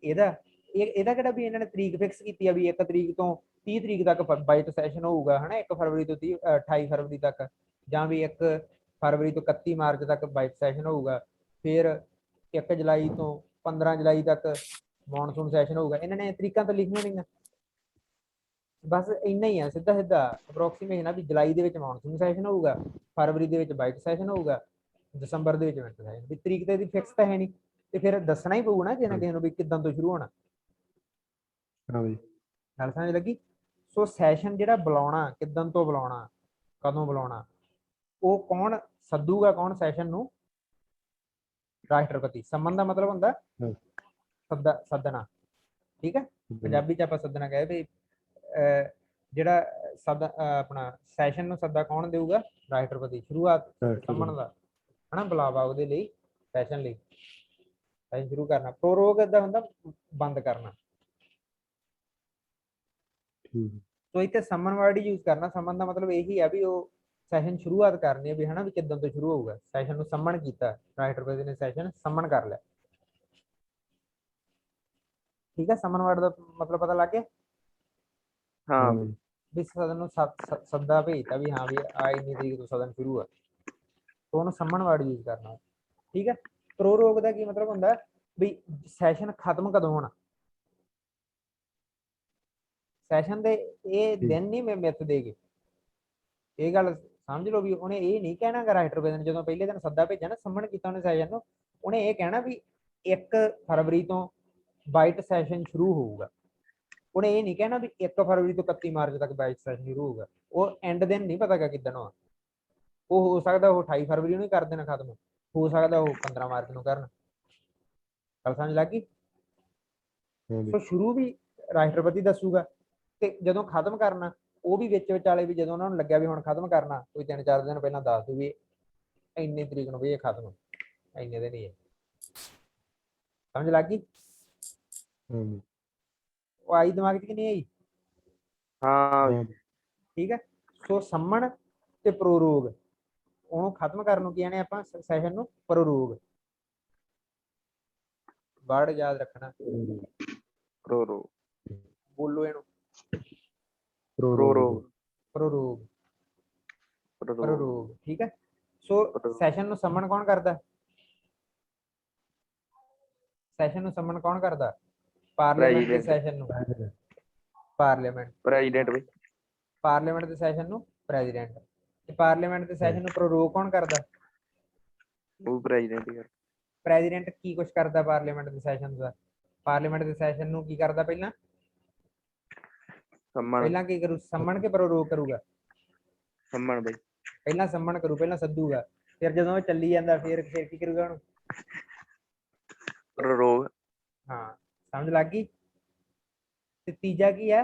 [SPEAKER 1] ਇਹਦਾ ਕਿਹੜਾ ਵੀ ਇਹਨਾਂ ਨੇ ਤਰੀਕ ਫਿਕਸ ਕੀਤੀ ਆ ਵੀ 1 ਤਰੀਕ ਤੋਂ 30 ਤਰੀਕ ਤੱਕ ਬਜਟ ਸੈਸ਼ਨ ਹੋਊਗਾ ਹਨਾ, 1 ਫਰਵਰੀ ਤੋਂ 28 ਫਰਵਰੀ ਤੱਕ, ਜਾਂ ਵੀ 1 ਫਰਵਰੀ ਤੋਂ 31 ਮਾਰਚ ਤੱਕ ਬਜਟ ਸੈਸ਼ਨ ਹੋਊਗਾ, ਫਿਰ 1 ਜੁਲਾਈ ਤੋਂ 15 ਜੁਲਾਈ ਤੱਕ ਮੌਨਸੂਨ ਸੈਸ਼ਨ ਹੋਊਗਾ। ਇਹਨਾਂ ਨੇ ਤਰੀਕਾਂ ਤਾਂ ਲਿਖੀਆਂ ਨਹੀਂ। ਬਸ ਇੰਨਾ ਹੀ ਆ, ਸਿੱਧਾ ਸਿੱਧਾ ਅਪਰੋਕਸੀਮੇਸ਼ਨ ਆ ਵੀ ਜੁਲਾਈ ਦੇ ਵਿੱਚ ਮੌਨਸੂਨ ਸੈਸ਼ਨ ਹੋਊਗਾ, ਫਰਵਰੀ ਦੇ ਵਿੱਚ ਬਜਟ ਸੈਸ਼ਨ ਹੋਊਗਾ, ਦਸੰਬਰ ਦੇ ਵਿੱਚ ਵਿੰਟਰ ਸੈਸ਼ਨ। ਵੀ ਤਰੀਕ ਤੇ ਇਹਦੀ ਫਿਕਸ ਤਾਂ ਹੈ ਨਹੀਂ, ਤੇ ਫਿਰ ਦੱਸਣਾ ਹੀ ਪਊ ਨਾ ਕਿਸੇ ਨਾ ਕਿਸੇ ਨੂੰ ਵੀ ਕਿੱਦਾਂ ਤੋਂ ਸ਼ੁਰੂ ਹੋਣਾ।
[SPEAKER 3] ਹਾਂ ਬਈ।
[SPEAKER 1] ਗੱਲ ਸਮਝ ਲੱਗੀ? ਸੋ ਸੈਸ਼ਨ ਜਿਹੜਾ ਬੁਲਾਉਣਾ, ਕਿੱਦਣ ਤੋਂ ਬੁਲਾਉਣਾ, ਕਦੋਂ ਬੁਲਾਉਣਾ, ਉਹ ਕੌਣ ਸੱਦੂਗਾ? ਕੌਣ ਸੈਸ਼ਨ ਨੂੰ? ਰਾਸ਼ਟਰਪਤੀ। ਸੰਮਨ ਦਾ ਮਤਲਬ ਹੁੰਦਾ ਸੱਦਣਾ। ਠੀਕ ਹੈ, ਪੰਜਾਬੀ 'ਚ ਆਪਾਂ ਸੱਦਣਾ ਕਹੇ ਵੀ ਜਿਹੜਾ ਆਪਣਾ ਸੈਸ਼ਨ ਨੂੰ ਸੱਦਾ ਕੌਣ ਦੇਊਗਾ? ਰਾਸ਼ਟਰਪਤੀ। ਸ਼ੁਰੂਆਤ ਸੰਮਨ ਦਾ ਹਨਾ, ਬੁਲਾਵਾ ਉਹਦੇ ਲਈ, ਸੈਸ਼ਨ ਲਈ, ਸੈਸ਼ਨ ਸ਼ੁਰੂ ਕਰਨਾ। ਪ੍ਰੋਰੋਗ ਦਾ ਹੁੰਦਾ ਬੰਦ ਕਰਨਾ। ਸੋ ਇੱਥੇ ਸਮਨ ਵਰਡ ਹੀ ਯੂਜ਼ ਕਰਨਾ। ਸਮਨ ਦਾ ਮਤਲਬ ਇਹੀ ਆ ਵੀ ਉਹ ਸੈਸ਼ਨ ਸ਼ੁਰੂਆਤ ਕਰਨੀ ਹੈ ਵੀ ਹਨਾ, ਵੀ ਕਿੱਦਾਂ ਤੋਂ ਸ਼ੁਰੂ ਹੋਊਗਾ। ਸੈਸ਼ਨ ਨੂੰ ਸੰਮਨ ਕੀਤਾ, ਰਾਸ਼ਟਰਪਤੀ ਨੇ ਸੈਸ਼ਨ ਸੰਮਨ ਕਰ ਲਿਆ। ਠੀਕ ਹੈ, ਸਮਨ ਵਰਡ ਦਾ ਮਤਲਬ ਪਤਾ ਲੱਗ ਗਿਆ?
[SPEAKER 2] ਹਾਂ
[SPEAKER 1] ਵੀ ਸਦਨ ਨੂੰ ਸੱਦਾ ਭੇਜਤਾ ਵੀ ਹਾਂ ਵੀ ਆ ਇੰਨੀ ਤਰੀਕ ਤੋਂ ਸਦਨ ਸ਼ੁਰੂ ਆ, ਉਹਨੂੰ ਸੰਮਨ ਵਰਡ ਯੂਜ਼ ਕਰਨਾ। ਠੀਕ ਹੈ। ਪ੍ਰੋਰੋਗ ਦਾ ਕੀ ਮਤਲਬ ਹੁੰਦਾ ਵੀ ਸੈਸ਼ਨ ਖਤਮ ਕਦੋਂ ਹੋਣਾ? ਸੈਸ਼ਨ ਦੇ ਇਹ ਦਿਨ ਨਹੀਂ ਮਿੱਥ ਦੇਗੇ। ਇਹ ਗੱਲ ਸਮਝ ਲਓ ਵੀ ਉਹਨੇ ਇਹ ਨਹੀਂ ਕਹਿਣਾ ਗਾ ਰਾਸ਼ਟਰਪਤੀ ਨੇ ਜਦੋਂ ਪਹਿਲੇ ਦਿਨ ਸੱਦਾ ਭੇਜਿਆ ਨਾ, ਸੰਮਨ ਕੀਤਾ ਉਹਨੇ ਸੈਸ਼ਨ ਨੂੰ, ਉਹਨੇ ਇਹ ਕਹਿਣਾ ਵੀ 1 ਫਰਵਰੀ ਤੋਂ ਬਜਟ ਸੈਸ਼ਨ ਸ਼ੁਰੂ ਹੋਊਗਾ। ਉਹਨੇ ਇਹ ਨਹੀਂ ਕਹਿਣਾ ਵੀ 1 ਫਰਵਰੀ ਤੋਂ 31 ਮਾਰਚ ਤੱਕ ਬਜਟ ਸੈਸ਼ਨ ਸ਼ੁਰੂ ਹੋਊਗਾ। ਉਹ ਐਂਡ ਦਿਨ ਨਹੀਂ ਪਤਾ ਕਿੱਦਣ ਹੋਣਾ। ਉਹ ਹੋ ਸਕਦਾ ਉਹ 28 ਫਰਵਰੀ ਨੂੰ ਹੀ ਕਰ ਦੇਣਾ ਖਤਮ, ਹੋ ਸਕਦਾ ਉਹ 15 ਮਾਰਚ ਨੂੰ ਕਰਨ। ਗੱਲ ਸਮਝ ਲੱਗ ਗਈ? ਸੋ ਸ਼ੁਰੂ ਵੀ ਰਾਸ਼ਟਰਪਤੀ ਦੱਸੂਗਾ, ਤੇ ਜਦੋਂ ਖਤਮ ਕਰਨਾ ਉਹ ਵੀ ਵਿੱਚ ਵਿਚਾਲੇ, ਵੀ ਜਦੋਂ ਉਹਨਾਂ ਨੂੰ ਲੱਗਿਆ ਵੀ ਹੁਣ ਖਤਮ ਕਰਨਾ, ਕੋਈ 3-4 ਦਿਨ ਪਹਿਲਾਂ ਦੱਸ ਦੂ ਵੀ ਇੰਨੀ ਤਰੀਕ ਨੂੰ ਵੀ ਇਹ ਖਤਮ, ਇੰਨੇ ਦਿਨ ਹੀ ਹੈ। ਸਮਝ ਲੱਗ ਗਈ? ਉਹ ਆਈ ਦਿਮਾਗ 'ਚ ਕਿ ਨਹੀਂ ਆਈ?
[SPEAKER 2] ਹਾਂ
[SPEAKER 1] ਠੀਕ ਹੈ। ਸੋ ਸੰਮਣ ਤੇ ਪ੍ਰੋਰੋਗ, ਉਹਨੂੰ ਖਤਮ ਕਰਨ ਨੂੰ ਕੀ ਆਣੇ ਆਪਾਂ? ਸੈਸ਼ਨ ਨੂੰ ਪ੍ਰੋਰੋਗ। ਵਰਡ ਯਾਦ ਰੱਖਣਾ। ਬੋਲੋ ਇਹਨੂੰ।
[SPEAKER 2] ਪ੍ਰੋਰੋਗ।
[SPEAKER 1] ਪ੍ਰੋਰੋਗ। ਪ੍ਰੋਰੋਗ, ਠੀਕ ਹੈ। ਸੋ ਸੈਸ਼ਨ ਨੂੰ ਸਮਨ ਕੌਣ ਕਰਦਾ? ਸੈਸ਼ਨ ਨੂੰ ਸਮਨ ਕੌਣ ਕਰਦਾ? ਪਾਰਲੀਮੈਂਟ ਦੇ ਸੈਸ਼ਨ ਨੂੰ ਪਾਰਲੀਮੈਂਟ,
[SPEAKER 2] ਪ੍ਰੈਜ਼ੀਡੈਂਟ ਬਈ।
[SPEAKER 1] ਪਾਰਲੀਮੈਂਟ ਦੇ ਸੈਸ਼ਨ ਨੂੰ ਪ੍ਰੈਜ਼ੀਡੈਂਟ, ਤੇ ਪਾਰਲੀਮੈਂਟ ਦੇ ਸੈਸ਼ਨ ਨੂੰ ਪ੍ਰੋਰੋਗ ਕੌਣ ਕਰਦਾ?
[SPEAKER 2] ਉਹ ਪ੍ਰੈਜ਼ੀਡੈਂਟ ਯਾਰ।
[SPEAKER 1] ਪ੍ਰੈਜ਼ੀਡੈਂਟ ਕੀ ਕੁਛ ਕਰਦਾ ਪਾਰਲੀਮੈਂਟ ਦੇ ਸੈਸ਼ਨ ਦਾ? ਪਾਰਲੀਮੈਂਟ ਦੇ ਸੈਸ਼ਨ ਨੂੰ ਕੀ ਕਰਦਾ ਪਹਿਲਾਂ?
[SPEAKER 2] ਸੰਮਣ
[SPEAKER 1] ਪਹਿਲਾਂ ਕੀ ਕਰੂ? ਸੰਮਣ ਕੇ ਪ੍ਰੋਰੋਗ ਕਰੂਗਾ?
[SPEAKER 2] ਸੰਮਣ ਬਈ।
[SPEAKER 1] ਪਹਿਲਾਂ ਸੰਮਣ ਕਰੂ, ਪਹਿਲਾਂ ਸੱਦੂਗਾ, ਫਿਰ ਜਦੋਂ ਉਹ ਚੱਲੀ ਜਾਂਦਾ ਫਿਰ ਕੀ ਕਰੂਗਾ ਉਹਨੂੰ?
[SPEAKER 2] ਪ੍ਰੋਰੋਗ।
[SPEAKER 1] ਹਾਂ, ਸਮਝ ਲੱਗ ਗਈ। ਤੇ ਤੀਜਾ ਕੀ ਹੈ?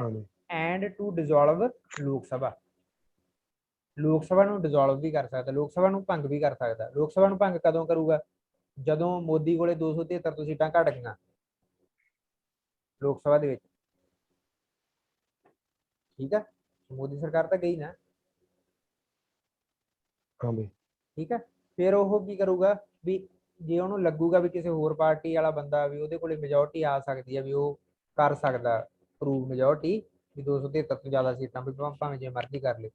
[SPEAKER 1] ਐਂਡ ਟੂ ਡਿਸੋਲਵ ਲੋਕ ਸਭਾ। ਲੋਕ ਸਭਾ ਨੂੰ ਡਿਸੋਲਵ ਵੀ ਕਰ ਸਕਦਾ, ਲੋਕ ਸਭਾ ਨੂੰ ਭੰਗ ਵੀ ਕਰ ਸਕਦਾ। ਲੋਕ ਸਭਾ ਨੂੰ ਭੰਗ ਕਦੋਂ ਕਰੂਗਾ? ਜਦੋਂ ਮੋਦੀ ਕੋਲੇ 273 ਤੋਂ ਸੀਟਾਂ ਘਟ ਗਈਆਂ ਲੋਕ ਸਭਾ ਦੇ ਵਿੱਚ, ਠੀਕ ਹੈ। ਮੋਦੀ ਸਰਕਾਰ ਤਾਂ ਗਈ ਨਾ, ਠੀਕ ਹੈ। ਫਿਰ ਉਹ ਕੀ ਕਰੂਗਾ ਵੀ ਜੇ ਉਹਨੂੰ ਲੱਗੂਗਾ ਵੀ ਕਿਸੇ ਹੋਰ ਪਾਰਟੀ ਵਾਲਾ ਬੰਦਾ ਵੀ ਉਹਦੇ ਕੋਲੇ ਮੈਜੋਰਟੀ ਆ ਸਕਦੀ ਹੈ, ਵੀ ਉਹ ਕਰ ਸਕਦਾ ਪ੍ਰੂਵ ਮੈਜੋਰਟੀ ਵੀ 273 ਤੋਂ ਜ਼ਿਆਦਾ ਸੀਟਾਂ, ਵੀ ਭਾਵੇਂ ਜੇ ਮਰਜ਼ੀ ਕਰ ਲੇ,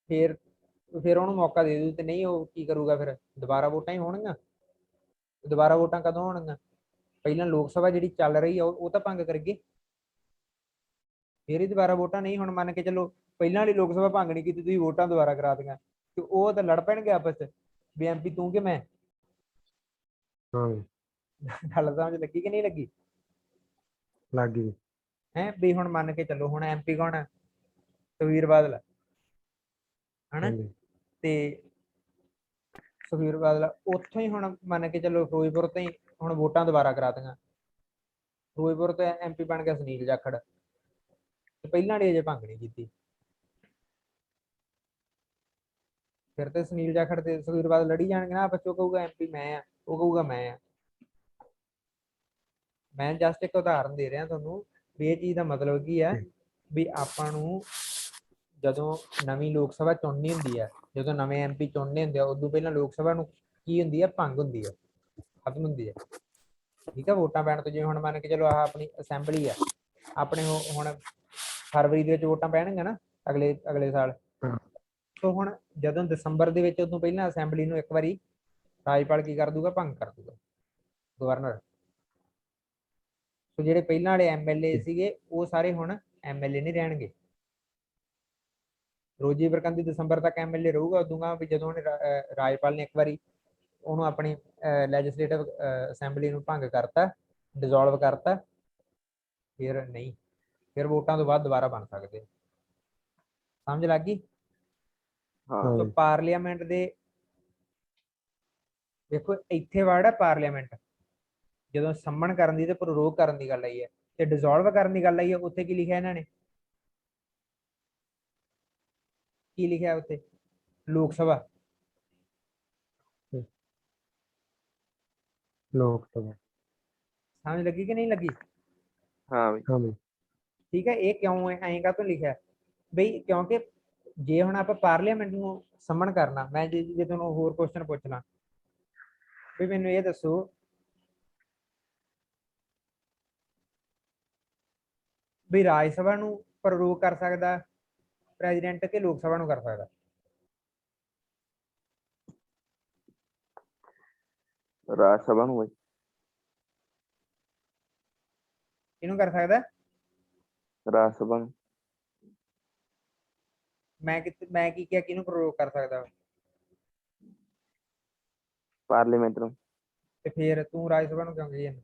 [SPEAKER 1] ਫਿਰ ਉਹਨੂੰ ਮੌਕਾ ਦੇ ਦੂ। ਤੇ ਨਹੀਂ, ਉਹ ਕੀ ਕਰੂਗਾ? ਫਿਰ ਦੁਬਾਰਾ ਵੋਟਾਂ ਹੀ ਹੋਣਗੀਆਂ। ਦੁਬਾਰਾ ਵੋਟਾਂ ਕਦੋਂ ਹੋਣਗੀਆਂ? ਪਹਿਲਾਂ ਲੋਕ ਸਭਾ ਜਿਹੜੀ ਚੱਲ ਰਹੀ ਆ ਉਹ ਤਾਂ ਭੰਗ ਕਰਗੇ, ਫਿਰ ਹੀ ਦੁਬਾਰਾ ਵੋਟਾਂ। ਨਹੀਂ ਹੁਣ ਮੰਨ ਕੇ ਚੱਲੋ ਪਹਿਲਾਂ ਵਾਲੀ ਲੋਕ ਸਭਾ ਭੰਗ ਨਹੀਂ ਕੀਤੀ, ਤੁਸੀਂ ਵੋਟਾਂ ਦੁਬਾਰਾ ਕਰਾ ਦਿੱਤੀਆਂ, ਤੇ ਉਹ ਤਾਂ ਲੜ ਪੈਣਗੇ ਆਪਸ ਚ ਵੀ ਐਮਪੀ ਤੂੰ ਕਿ ਮੈਂ। ਗੱਲ ਸਮਝ ਲੱਗੀ ਕਿ ਨਹੀਂ ਲੱਗੀ?
[SPEAKER 3] ਲੱਗ ਗਈ
[SPEAKER 1] ਹੈ ਵੀ ਹੁਣ ਮੰਨ ਕੇ ਚੱਲੋ ਹੁਣ ਐਮਪੀ ਕੌਣ ਹੈ? ਸੁਖਬੀਰ ਬਾਦਲ ਹਨਾ। ਤੇ ਸੁਖਬੀਰ ਬਾਦਲ ਉੱਥੋਂ ਹੀ ਹੁਣ ਮੰਨ ਕੇ ਚੱਲੋ ਫਿਰੋਜ਼ਪੁਰ ਤੋਂ ਹੀ ਹੁਣ ਵੋਟਾਂ ਦੁਬਾਰਾ ਕਰਾ ਦਿੱਤੀਆਂ। ਫਿਰੋਜ਼ਪੁਰ ਤੋਂ ਐਮਪੀ ਬਣ ਗਿਆ ਸੁਨੀਲ ਜਾਖੜ, ਤੇ ਪਹਿਲਾਂ ਵਾਲੀ ਅਜੇ ਭੰਗ ਨਹੀਂ ਕੀਤੀ। ਫਿਰ ਤੇ ਸੁਨੀਲ ਜਾਖੜ ਤੇ ਸੁਖਬੀਰ ਬਾਦਲ ਲੜੀ ਜਾਣਗੇ ਨਾ ਆਪਸ ਚ। ਉਹ ਕਹੂਗਾ ਐਮਪੀ ਮੈਂ ਆ, ਉਹ ਕਹੂਗਾ ਮੈਂ ਆ। ਮੈਂ ਜਸਟ ਇੱਕ ਉਦਾਹਰਨ ਦੇ ਰਿਹਾ ਤੁਹਾਨੂੰ ਵੀ ਇਹ ਚੀਜ਼ ਦਾ ਮਤਲਬ ਕੀ ਹੈ ਵੀ ਆਪਾਂ ਨੂੰ ਜਦੋਂ ਨਵੀਂ ਲੋਕ ਸਭਾ ਚੁਣਨੀ ਹੁੰਦੀ ਹੈ, ਜਦੋਂ ਨਵੇਂ ਐਮਪੀ ਚੁਣਨੇ ਹੁੰਦੇ ਆ, ਉਦੋਂ ਪਹਿਲਾਂ ਲੋਕ ਸਭਾ ਨੂੰ ਕੀ ਹੁੰਦੀ ਹੈ? ਭੰਗ ਹੁੰਦੀ ਹੈ, ਖਤਮ ਹੁੰਦੀ ਹੈ, ਠੀਕ ਹੈ। ਵੋਟਾਂ ਪੈਣ ਤੋਂ ਜਿਵੇਂ ਹੁਣ ਮੰਨ ਕੇ ਚਲੋ ਆਹ ਆਪਣੀ ਅਸੈਂਬਲੀ ਆ, ਆਪਣੇ ਹੁਣ ਫਰਵਰੀ ਦੇ ਵਿੱਚ ਵੋਟਾਂ ਪੈਣਗੀਆਂ ਨਾ ਅਗਲੇ ਸਾਲ। ਸੋ ਹੁਣ ਜਦੋਂ ਦਸੰਬਰ ਦੇ ਵਿੱਚ, ਉਦੋਂ ਪਹਿਲਾਂ ਅਸੈਂਬਲੀ ਨੂੰ ਇੱਕ ਵਾਰੀ ਰਾਜਪਾਲ ਕੀ ਕਰ ਦੂਗਾ? ਭੰਗ ਕਰ ਦੂਗਾ, ਗਵਰਨਰ। ਸੋ ਜਿਹੜੇ ਪਹਿਲਾਂ ਵਾਲੇ ਐਮਐਲਏ ਸੀਗੇ ਉਹ ਸਾਰੇ ਹੁਣ ਐਮਐਲਏ ਨਹੀਂ ਰਹਿਣਗੇ। ਰੋਜੀ ਬਰਕੰਦੀ ਦਸੰਬਰ ਤੱਕ ਐਮਐਲਏ ਰਹੂਗਾ, ਉਦੋਂ ਵੀ ਜਦੋਂ ਉਹਨੇ ਰਾਜਪਾਲ ਨੇ ਇੱਕ ਵਾਰੀ ਉਹਨੂੰ ਆਪਣੀ ਲੈਜਿਸਲੇਟਿਵ ਅਸੈਂਬਲੀ ਨੂੰ ਭੰਗ ਕਰਤਾ, ਡਿਸੋਲਵ ਕਰਤਾ, ਫਿਰ ਨਹੀਂ, ਫਿਰ ਵੋਟਾਂ ਤੋਂ ਬਾਅਦ ਦੁਬਾਰਾ ਬਣ ਸਕਦੇ। ਸਮਝ ਲੱਗ ਗਈ? ਸੋ ਪਾਰਲੀਮੈਂਟ ਦੇ ਦੇਖੋ ਇੱਥੇ ਵਰਡ ਹੈ ਪਾਰਲੀਮੈਂਟ, ਜਦੋਂ ਸੰਮਣ ਕਰਨ ਦੀ ਤੇ ਪ੍ਰੋਰੋਗ ਕਰਨ ਦੀ ਗੱਲ ਆਈ ਹੈ, ਤੇ ਡਿਸੋਲਵ ਕਰਨ ਦੀ ਗੱਲ ਆਈ ਹੈ, ਉੱਥੇ ਕੀ ਲਿਖਿਆ ਇਹਨਾਂ ਨੇ? ਕੀ ਲਿਖਿਆ ਉੱਥੇ? ਲੋਕ ਸਭਾ।
[SPEAKER 3] ਲੋਕ ਸਭਾ।
[SPEAKER 1] ਸਮਝ ਲੱਗੀ ਕਿ ਨਹੀਂ ਲੱਗੀ?
[SPEAKER 2] ਹਾਂ ਬਈ।
[SPEAKER 1] ਠੀਕ ਹੈ। ਇਹ ਕਿਉਂ ਐਂ ਕਾਹਤੋਂ ਲਿਖਿਆ ਬਈ? ਕਿਉਂਕਿ ਜੇ ਹੁਣ ਆਪਾਂ ਪਾਰਲੀਮੈਂਟ ਨੂੰ ਸੰਮਣ ਕਰਨਾ, ਮੈਂ ਜੇ ਤੁਹਾਨੂੰ ਹੋਰ ਕੁਐਸਚਨ ਪੁੱਛਣਾ ਵੀ ਮੈਨੂੰ ਇਹ ਦੱਸੋ ਵੀ ਰਾਜ ਸਭਾ ਨੂੰ ਪ੍ਰੋਰੋਗ ਕਰ ਸਕਦਾ ਪ੍ਰੈਜ਼ੀਡੈਂਟ ਕਿ ਲੋਕ ਸਭਾ ਨੂੰ ਕਰ ਸਕਦਾ?
[SPEAKER 2] ਰਾਜ ਸਭਾ ਨੂੰ ਬਈ।
[SPEAKER 1] ਇਹਨੂੰ ਕਰ ਸਕਦਾ?
[SPEAKER 2] ਰਾਜ ਸਭਾ ਨੂੰ।
[SPEAKER 1] ਮੈਂ ਕੀ ਕਿਹਾ ਕਿਹਨੂੰ ਪ੍ਰੋਰੋਗ ਕਰ ਸਕਦਾ?
[SPEAKER 2] ਪਾਰਲੀਮੈਂਟ ਨੂੰ।
[SPEAKER 1] ਤੇ ਫਿਰ ਤੂੰ ਰਾਜ ਸਭਾ ਨੂੰ ਕਿਉਂ ਕਹੀ ਜਾਂਦਾ?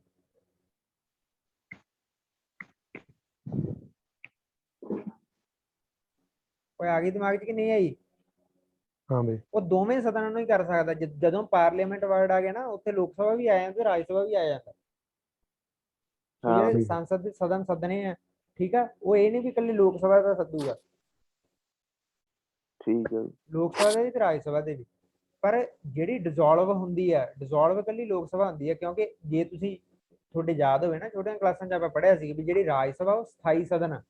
[SPEAKER 1] ਕੋਈ ਆ ਗਈ ਦਿਮਾਗ 'ਚ ਕਿ ਨਹੀਂ ਆਈ?
[SPEAKER 3] ਹਾਂ ਬਈ।
[SPEAKER 1] ਉਹ ਦੋਵੇਂ ਸਦਨਾਂ ਨੂੰ ਹੀ ਕਰ ਸਕਦਾ। ਜਦੋਂ ਪਾਰਲੀਮੈਂਟ ਵਰਡ ਆ ਗਿਆ ਨਾ, ਉੱਥੇ ਲੋਕ ਸਭਾ ਵੀ ਆ ਜਾਂਦੀ, ਰਾਜ ਸਭਾ ਵੀ ਆ ਜਾਂਦਾ। ਜਿਹੜੇ ਸੰਸਦ ਦੇ ਸਦਨ ਸੱਦਣੇ ਆ, ਠੀਕ ਆ, ਉਹ ਇਹ ਨਹੀਂ ਵੀ ਇਕੱਲੀ ਲੋਕ ਸਭਾ ਦਾ ਸੱਦੂਗਾ,
[SPEAKER 2] ਠੀਕ ਹੈ।
[SPEAKER 1] ਲੋਕ ਸਭਾ ਦੇ ਵੀ ਤੇ ਰਾਜ ਸਭਾ ਦੇ ਵੀ। ਪਰ ਜਿਹੜੀ ਡਿਸੋਲਵ ਹੁੰਦੀ ਹੈ, ਡਿਸੋਲਵ ਇਕੱਲੀ ਲੋਕ ਸਭਾ ਹੁੰਦੀ ਹੈ, ਕਿਉਂਕਿ ਜੇ ਤੁਸੀਂ ਤੁਹਾਡੇ ਯਾਦ ਹੋਵੇ ਨਾ, ਛੋਟੀਆਂ ਕਲਾਸਾਂ 'ਚ ਆਪਾਂ ਪੜ੍ਹਿਆ ਸੀ ਵੀ ਜਿਹੜੀ ਰਾਜ ਸਭਾ ਉਹ ਸਥਾਈ ਸਦਨ ਆ।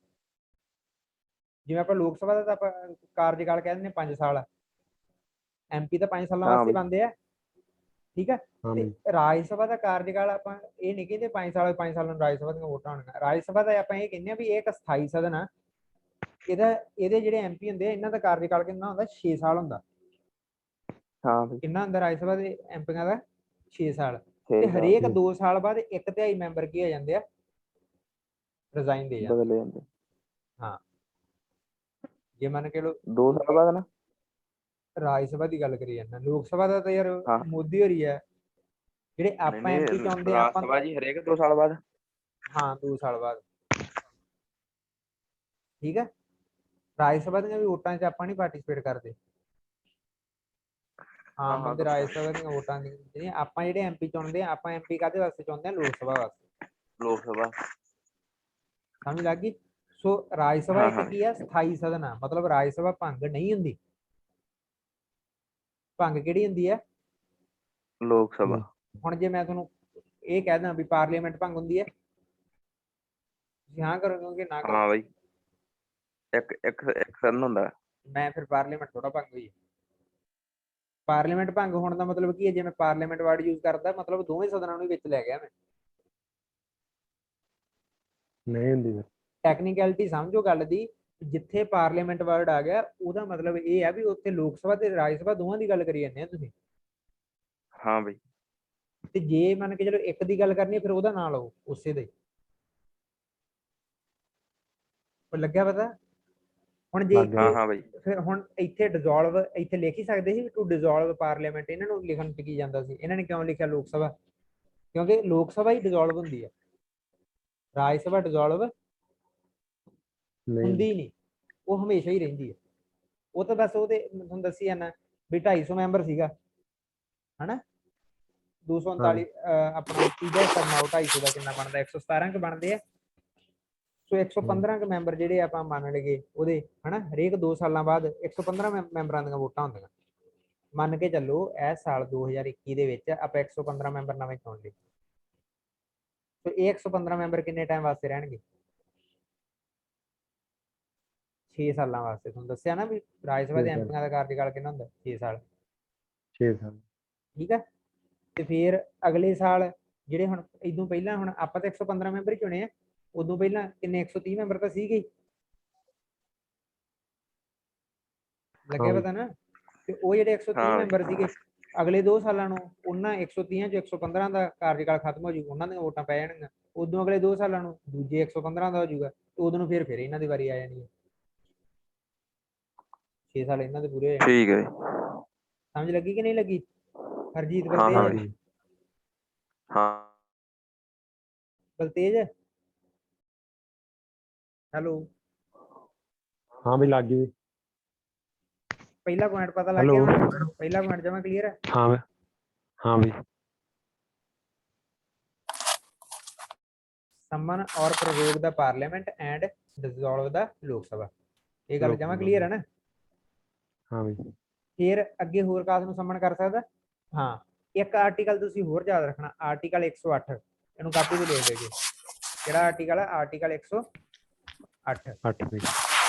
[SPEAKER 1] ਜਿਵੇਂ ਆਪਾਂ ਲੋਕ ਸਭਾ ਦਾ ਤਾਂ ਆਪਾਂ ਕਾਰਜਕਾਲ ਕਹਿ ਦਿੰਦੇ 5 ਸਾਲ, ਐਮਪੀ ਤਾਂ 5 ਸਾਲਾਂ ਵਾਸਤੇ ਬਣਦੇ ਆ, ਠੀਕ ਹੈ। ਤੇ ਰਾਜ ਸਭਾ ਦਾ ਕਾਰਜਕਾਲ ਆਪਾਂ ਇਹ ਨਹੀਂ ਕਹਿੰਦੇ 5 ਸਾਲਾਂ ਨੂੰ ਰਾਜ ਸਭਾ ਦੀਆਂ ਵੋਟਾਂ ਹੋਣਗੀਆਂ। ਰਾਜ ਸਭਾ ਦਾ ਆਪਾਂ ਇਹ ਕਹਿੰਦੇ ਆ ਵੀ ਇਹ ਇੱਕ ਸਥਾਈ ਸਦਨ ਆ। ਇਹਦੇ ਜਿਹੜੇ ਐਮਪੀ ਹੁੰਦੇ ਆ, ਇਹਨਾਂ ਦਾ ਕਾਰਜਕਾਲ ਕਿੰਨਾ ਹੁੰਦਾ? 6 ਸਾਲ ਹੁੰਦਾ।
[SPEAKER 2] ਹਾਂ ਬਈ
[SPEAKER 1] ਕਿੰਨਾ ਹੁੰਦਾ ਰਾਜ ਸਭਾ ਦੇ ਐਮਪੀਆਂ ਦਾ 6 ਸਾਲ,
[SPEAKER 2] 6
[SPEAKER 1] ਤੇ
[SPEAKER 2] ਸਾਲ
[SPEAKER 1] ਹਰੇਕ 2 ਸਾਲ ਬਾਅਦ 1/3 ਮੈਂਬਰ ਕੀ ਹੋ ਜਾਂਦੇ ਆ, ਰਿਜ਼ਾਈਨ ਦੇ ਜਾਂਦੇ।
[SPEAKER 2] ਬਦਲੇ ਜਾਂਦੇ
[SPEAKER 1] ਹਾਂ, ਜੇ ਮੰਨ ਕੇ ਲੋ
[SPEAKER 2] 2 ਸਾਲ ਬਾਅਦ ਨਾ।
[SPEAKER 1] ਰਾਜ ਸਭਾ ਦੀ ਗੱਲ ਕਰੀ ਜਾਂਦਾ, ਲੋਕ ਸਭਾ ਦਾ ਤਾਂ ਯਾਰ
[SPEAKER 2] ਹਾਂ
[SPEAKER 1] ਮੋਦੀ ਹੋਰੀ ਆ, ਜਿਹੜੇ
[SPEAKER 2] ਨਹੀਂ
[SPEAKER 1] ਆਪਾਂ
[SPEAKER 2] ਨਹੀਂ
[SPEAKER 1] ਐਮਪੀ ਚੁਣਦੇ ਆ
[SPEAKER 2] ਰਾਜ
[SPEAKER 1] ਆਪਾਂ।
[SPEAKER 2] ਸਭਾ ਜੀ ਹਰੇਕ 2 ਸਾਲ ਬਾਅਦ।
[SPEAKER 1] ਹਾਂ 2 ਸਾਲ ਬਾਅਦ, ਠੀਕ ਹੈ। ਰਾਜ ਸਭਾ ਦੀਆਂ ਵੀ ਵੋਟਾਂ 'ਚ ਆਪਾਂ ਨਹੀਂ ਪਾਰਟਿਸਿਪੇਟ ਕਰਦੇ। ਹਾਂ ਬੰਦੇ ਰਾਜ ਸਭਾ ਦੀਆਂ ਵੋਟਾਂ ਦੀ ਆਪਾਂ ਜਿਹੜੇ ਐਮਪੀ ਚੁਣਦੇ ਆ, ਆਪਾਂ ਐਮਪੀ ਕਾਹਦੇ ਵਾਸਤੇ ਚੁਣਦੇ ਆ, ਲੋਕ ਸਭਾ ਵਾਸਤੇ।
[SPEAKER 2] ਲੋਕ ਸਭਾ
[SPEAKER 1] ਸਮਝ ਲੱਗ ਗਈ। ਸੋ ਰਾਜ ਸਭਾ
[SPEAKER 2] ਹਾਂ
[SPEAKER 1] ਇੱਕ
[SPEAKER 2] ਹਾਂ
[SPEAKER 1] ਕੀ ਆ, ਸਥਾਈ ਸਦਨ ਆ, ਮਤਲਬ ਰਾਜ ਸਭਾ ਭੰਗ ਨਹੀਂ ਹੁੰਦੀ। ਭੰਗ ਕਿਹੜੀ ਹੁੰਦੀ ਹੈ,
[SPEAKER 2] ਲੋਕ ਸਭਾ।
[SPEAKER 1] ਹੁਣ ਜੇ ਮੈਂ ਤੁਹਾਨੂੰ ਇਹ ਕਹਿ ਦਾਂ ਵੀ ਪਾਰਲੀਮੈਂਟ ਭੰਗ ਹੁੰਦੀ ਹੈ, ਤੁਸੀਂ ਹਾਂ ਕਰੋਗੇ ਨਾ ਕਰੋ।
[SPEAKER 2] ਹਾਂ ਬਈ ਇੱਕ ਇੱਕ ਇੱਕ ਸਦਨ ਹੁੰਦਾ।
[SPEAKER 1] ਮੈਂ ਫਿਰ ਪਾਰਲੀਮੈਂਟ ਥੋੜਾ ਭੰਗ ਹੋਈ। ਪਾਰਲੀਮੈਂਟ ਭੰਗ ਹੋਣ ਦਾ ਮਤਲਬ ਕੀ ਹੈ, ਜੇ ਮੈਂ ਪਾਰਲੀਮੈਂਟ ਵਰਡ ਯੂਜ਼ ਕਰਦਾ, ਮਤਲਬ ਦੋਵੇਂ ਸਦਨਾਂ ਨੂੰ ਵਿੱਚ ਲੈ ਗਿਆ ਮੈਂ।
[SPEAKER 3] ਨਹੀਂ ਹੁੰਦੀ।
[SPEAKER 1] ਟੈਕਨੀਕੈਲਿਟੀ ਸਮਝੋ ਗੱਲ ਦੀ, ਜਿੱਥੇ ਪਾਰਲੀਮੈਂਟ ਵਰਡ ਆ ਗਿਆ ਉਹਦਾ ਮਤਲਬ ਇਹ ਆ ਵੀ ਉੱਥੇ ਲੋਕ ਸਭਾ ਤੇ ਰਾਜ ਸਭਾ ਦੋਵਾਂ ਦੀ ਗੱਲ ਕਰੀ ਜਾਂਦੇ ਆ ਤੁਸੀਂ।
[SPEAKER 2] ਹਾਂ ਬਈ
[SPEAKER 1] ਤੇ ਜੇ ਮੰਨ ਕੇ ਚਲੋ ਇੱਕ ਦੀ ਗੱਲ ਕਰਨੀ, ਫਿਰ ਉਹਦਾ ਨਾਂ ਲਓ ਉਸੇ ਦਾ ਹੀ। ਲੱਗਿਆ ਪਤਾ। ਹੁਣ ਜੇ
[SPEAKER 2] ਹਾਂ ਹਾਂ ਬਈ
[SPEAKER 1] ਫਿਰ ਹੁਣ ਇੱਥੇ ਡਿਜ਼ੋਲਵ, ਇੱਥੇ ਲਿਖ ਹੀ ਸਕਦੇ ਸੀ ਟੂ ਡਿਜ਼ੋਲਵ ਪਾਰਲੀਮੈਂਟ, ਇਹਨਾਂ ਨੂੰ ਲਿਖਣ ਚ ਕੀ ਜਾਂਦਾ ਸੀ, ਇਹਨਾਂ ਨੇ ਕਿਉਂ ਲਿਖਿਆ ਲੋਕ ਸਭਾ, ਕਿਉਂਕਿ ਲੋਕ ਸਭਾ ਹੀ ਡਿਜ਼ੋਲਵ ਹੁੰਦੀ ਹੈ, ਰਾਜ ਸਭਾ ਡਿਜ਼ੋਲਵ ਹੁੰਦੀ ਨਹੀਂ, ਉਹ ਹਮੇਸ਼ਾ ਹੀ ਰਹਿੰਦੀ ਹੈ। ਉਹ ਤਾਂ ਬਸ ਉਹਦੇ ਤੁਹਾਨੂੰ ਦੱਸੀ ਜਾਣਾ ਵੀ 250 ਮੈਂਬਰ ਸੀਗਾ ਹਨਾ, 239 ਆਪਣਾ ਤੀਜਾ ਹਿੱਸਾ ਬਣਾਓ 250 ਦਾ ਕਿੰਨਾ ਬਣਦਾ, 117 ਕ ਬਣਦੇ ਆ। ਸੋ 115 ਕ ਮੈਂਬਰ ਜਿਹੜੇ ਆਪਾਂ ਮੰਨ ਲਈਏ ਉਹਦੇ ਹਨਾ, ਹਰੇਕ 2 ਸਾਲਾਂ ਬਾਅਦ 115 ਮੈਂਬਰਾਂ ਦੀਆਂ ਵੋਟਾਂ ਹੁੰਦੀਆਂ। ਮੰਨ ਕੇ ਚੱਲੋ ਇਸ ਸਾਲ 2021 ਦੇ ਵਿੱਚ ਆਪਾਂ 115 ਮੈਂਬਰ ਨਵੇਂ ਚੁਣ ਲਏ, ਸੋ ਇਹ 115 ਮੈਂਬਰ ਕਿੰਨੇ ਟਾਈਮ ਵਾਸਤੇ ਰਹਿਣਗੇ, 6 ਸਾਲਾਂ ਵਾਸਤੇ। ਤੁਹਾਨੂੰ ਦੱਸਿਆ ਨਾ ਵੀ ਰਾਜ ਸਭਾ ਦੇ ਐਮਪੀਆਂ ਦਾ ਕਾਰਜਕਾਲ ਕਿੰਨਾ ਹੁੰਦਾ, 6 ਸਾਲ।
[SPEAKER 3] 6 ਸਾਲ
[SPEAKER 1] ਠੀਕ ਹੈ। ਤੇ ਫਿਰ ਅਗਲੇ ਸਾਲ ਜਿਹੜੇ ਹੁਣ ਇਦੋਂ ਪਹਿਲਾਂ, ਹੁਣ ਆਪਾਂ ਤਾਂ 115 ਮੈਂਬਰ ਹੀ ਚੁਣੇ ਆ, ਉਦੋਂ ਪਹਿਲਾਂ ਕਿੰਨੇ 130 ਮੈਂਬਰ ਤਾਂ ਸੀਗੇ, ਲੱਗਿਆ ਪਤਾ ਨਾ। ਤੇ ਉਹ ਜਿਹੜੇ 130
[SPEAKER 2] ਹਾਂ
[SPEAKER 1] ਮੈਂਬਰ ਸੀਗੇ, ਅਗਲੇ 2 ਸਾਲਾਂ ਨੂੰ ਉਹਨਾਂ 130 ਚ 115 ਦਾ ਕਾਰਜਕਾਲ ਖਤਮ ਹੋ ਜਾਊਗਾ, ਉਹਨਾਂ ਦੀਆਂ ਵੋਟਾਂ ਪੈ ਜਾਣਗੀਆਂ। ਉਦੋਂ ਅਗਲੇ 2 ਸਾਲਾਂ ਨੂੰ ਦੂਜੇ 115 ਦਾ ਹੋ ਜਾਊਗਾ, ਤੇ ਉਦੋਂ ਨੂੰ ਫਿਰ ਇਹਨਾਂ ਦੀ ਵਾਰੀ ਆ ਜਾਣੀ ਹੈ। 6 ਸਾਲ ਇਹਨਾਂ ਦੇ ਪੂਰੇ ਹੋ ਜਾਣੇ।
[SPEAKER 2] ਠੀਕ ਹੈ।
[SPEAKER 1] ਸਮਝ ਲੱਗੀ ਕਿ ਨਹੀਂ ਲੱਗੀ ਹਰਜੀਤ
[SPEAKER 2] ਹਾਂ ਹਾਂ
[SPEAKER 1] ਬਲਤੇਜ?
[SPEAKER 2] ਹਾਂ
[SPEAKER 1] ਬਲਤੇਜ ਹੈਲੋ,
[SPEAKER 3] ਹਾਂ ਵੀ ਲੱਗ ਗਈ।
[SPEAKER 1] ਪਹਿਲਾ ਪੁਆਇੰਟ ਪਤਾ ਲੱਗ
[SPEAKER 3] ਹੈਲੋ
[SPEAKER 1] ਗਿਆ ਹੁਣ, ਪਹਿਲਾ ਪੁਆਇੰਟ ਜਮਾ ਕਲੀਅਰ ਹੈ।
[SPEAKER 3] ਹਾਂ ਹਾਂ ਵੀ
[SPEAKER 1] summon or prorogue the parliament and dissolve the ਲੋਕ ਸਭਾ, ਇਹ ਗੱਲ ਜਮਾ ਕਲੀਅਰ ਹੈ ਨਾ।
[SPEAKER 3] ਹਾਂ ਵੀ
[SPEAKER 1] ਫਿਰ ਅੱਗੇ ਹੋਰ ਕਾਸ ਨੂੰ ਸਮਨ ਕਰ ਸਕਦਾ। ਹਾਂ, ਇੱਕ ਆਰਟੀਕਲ ਤੁਸੀਂ ਹੋਰ ਯਾਦ ਰੱਖਣਾ, ਆਰਟੀਕਲ 108, ਇਹਨੂੰ ਕਾਪੀ ਤੇ ਲਿਖ ਲਿਓ ਜੀ। ਕਿਹੜਾ ਆਰਟੀਕਲ ਹੈ, ਆਰਟੀਕਲ 108।
[SPEAKER 3] 8 ਵੀ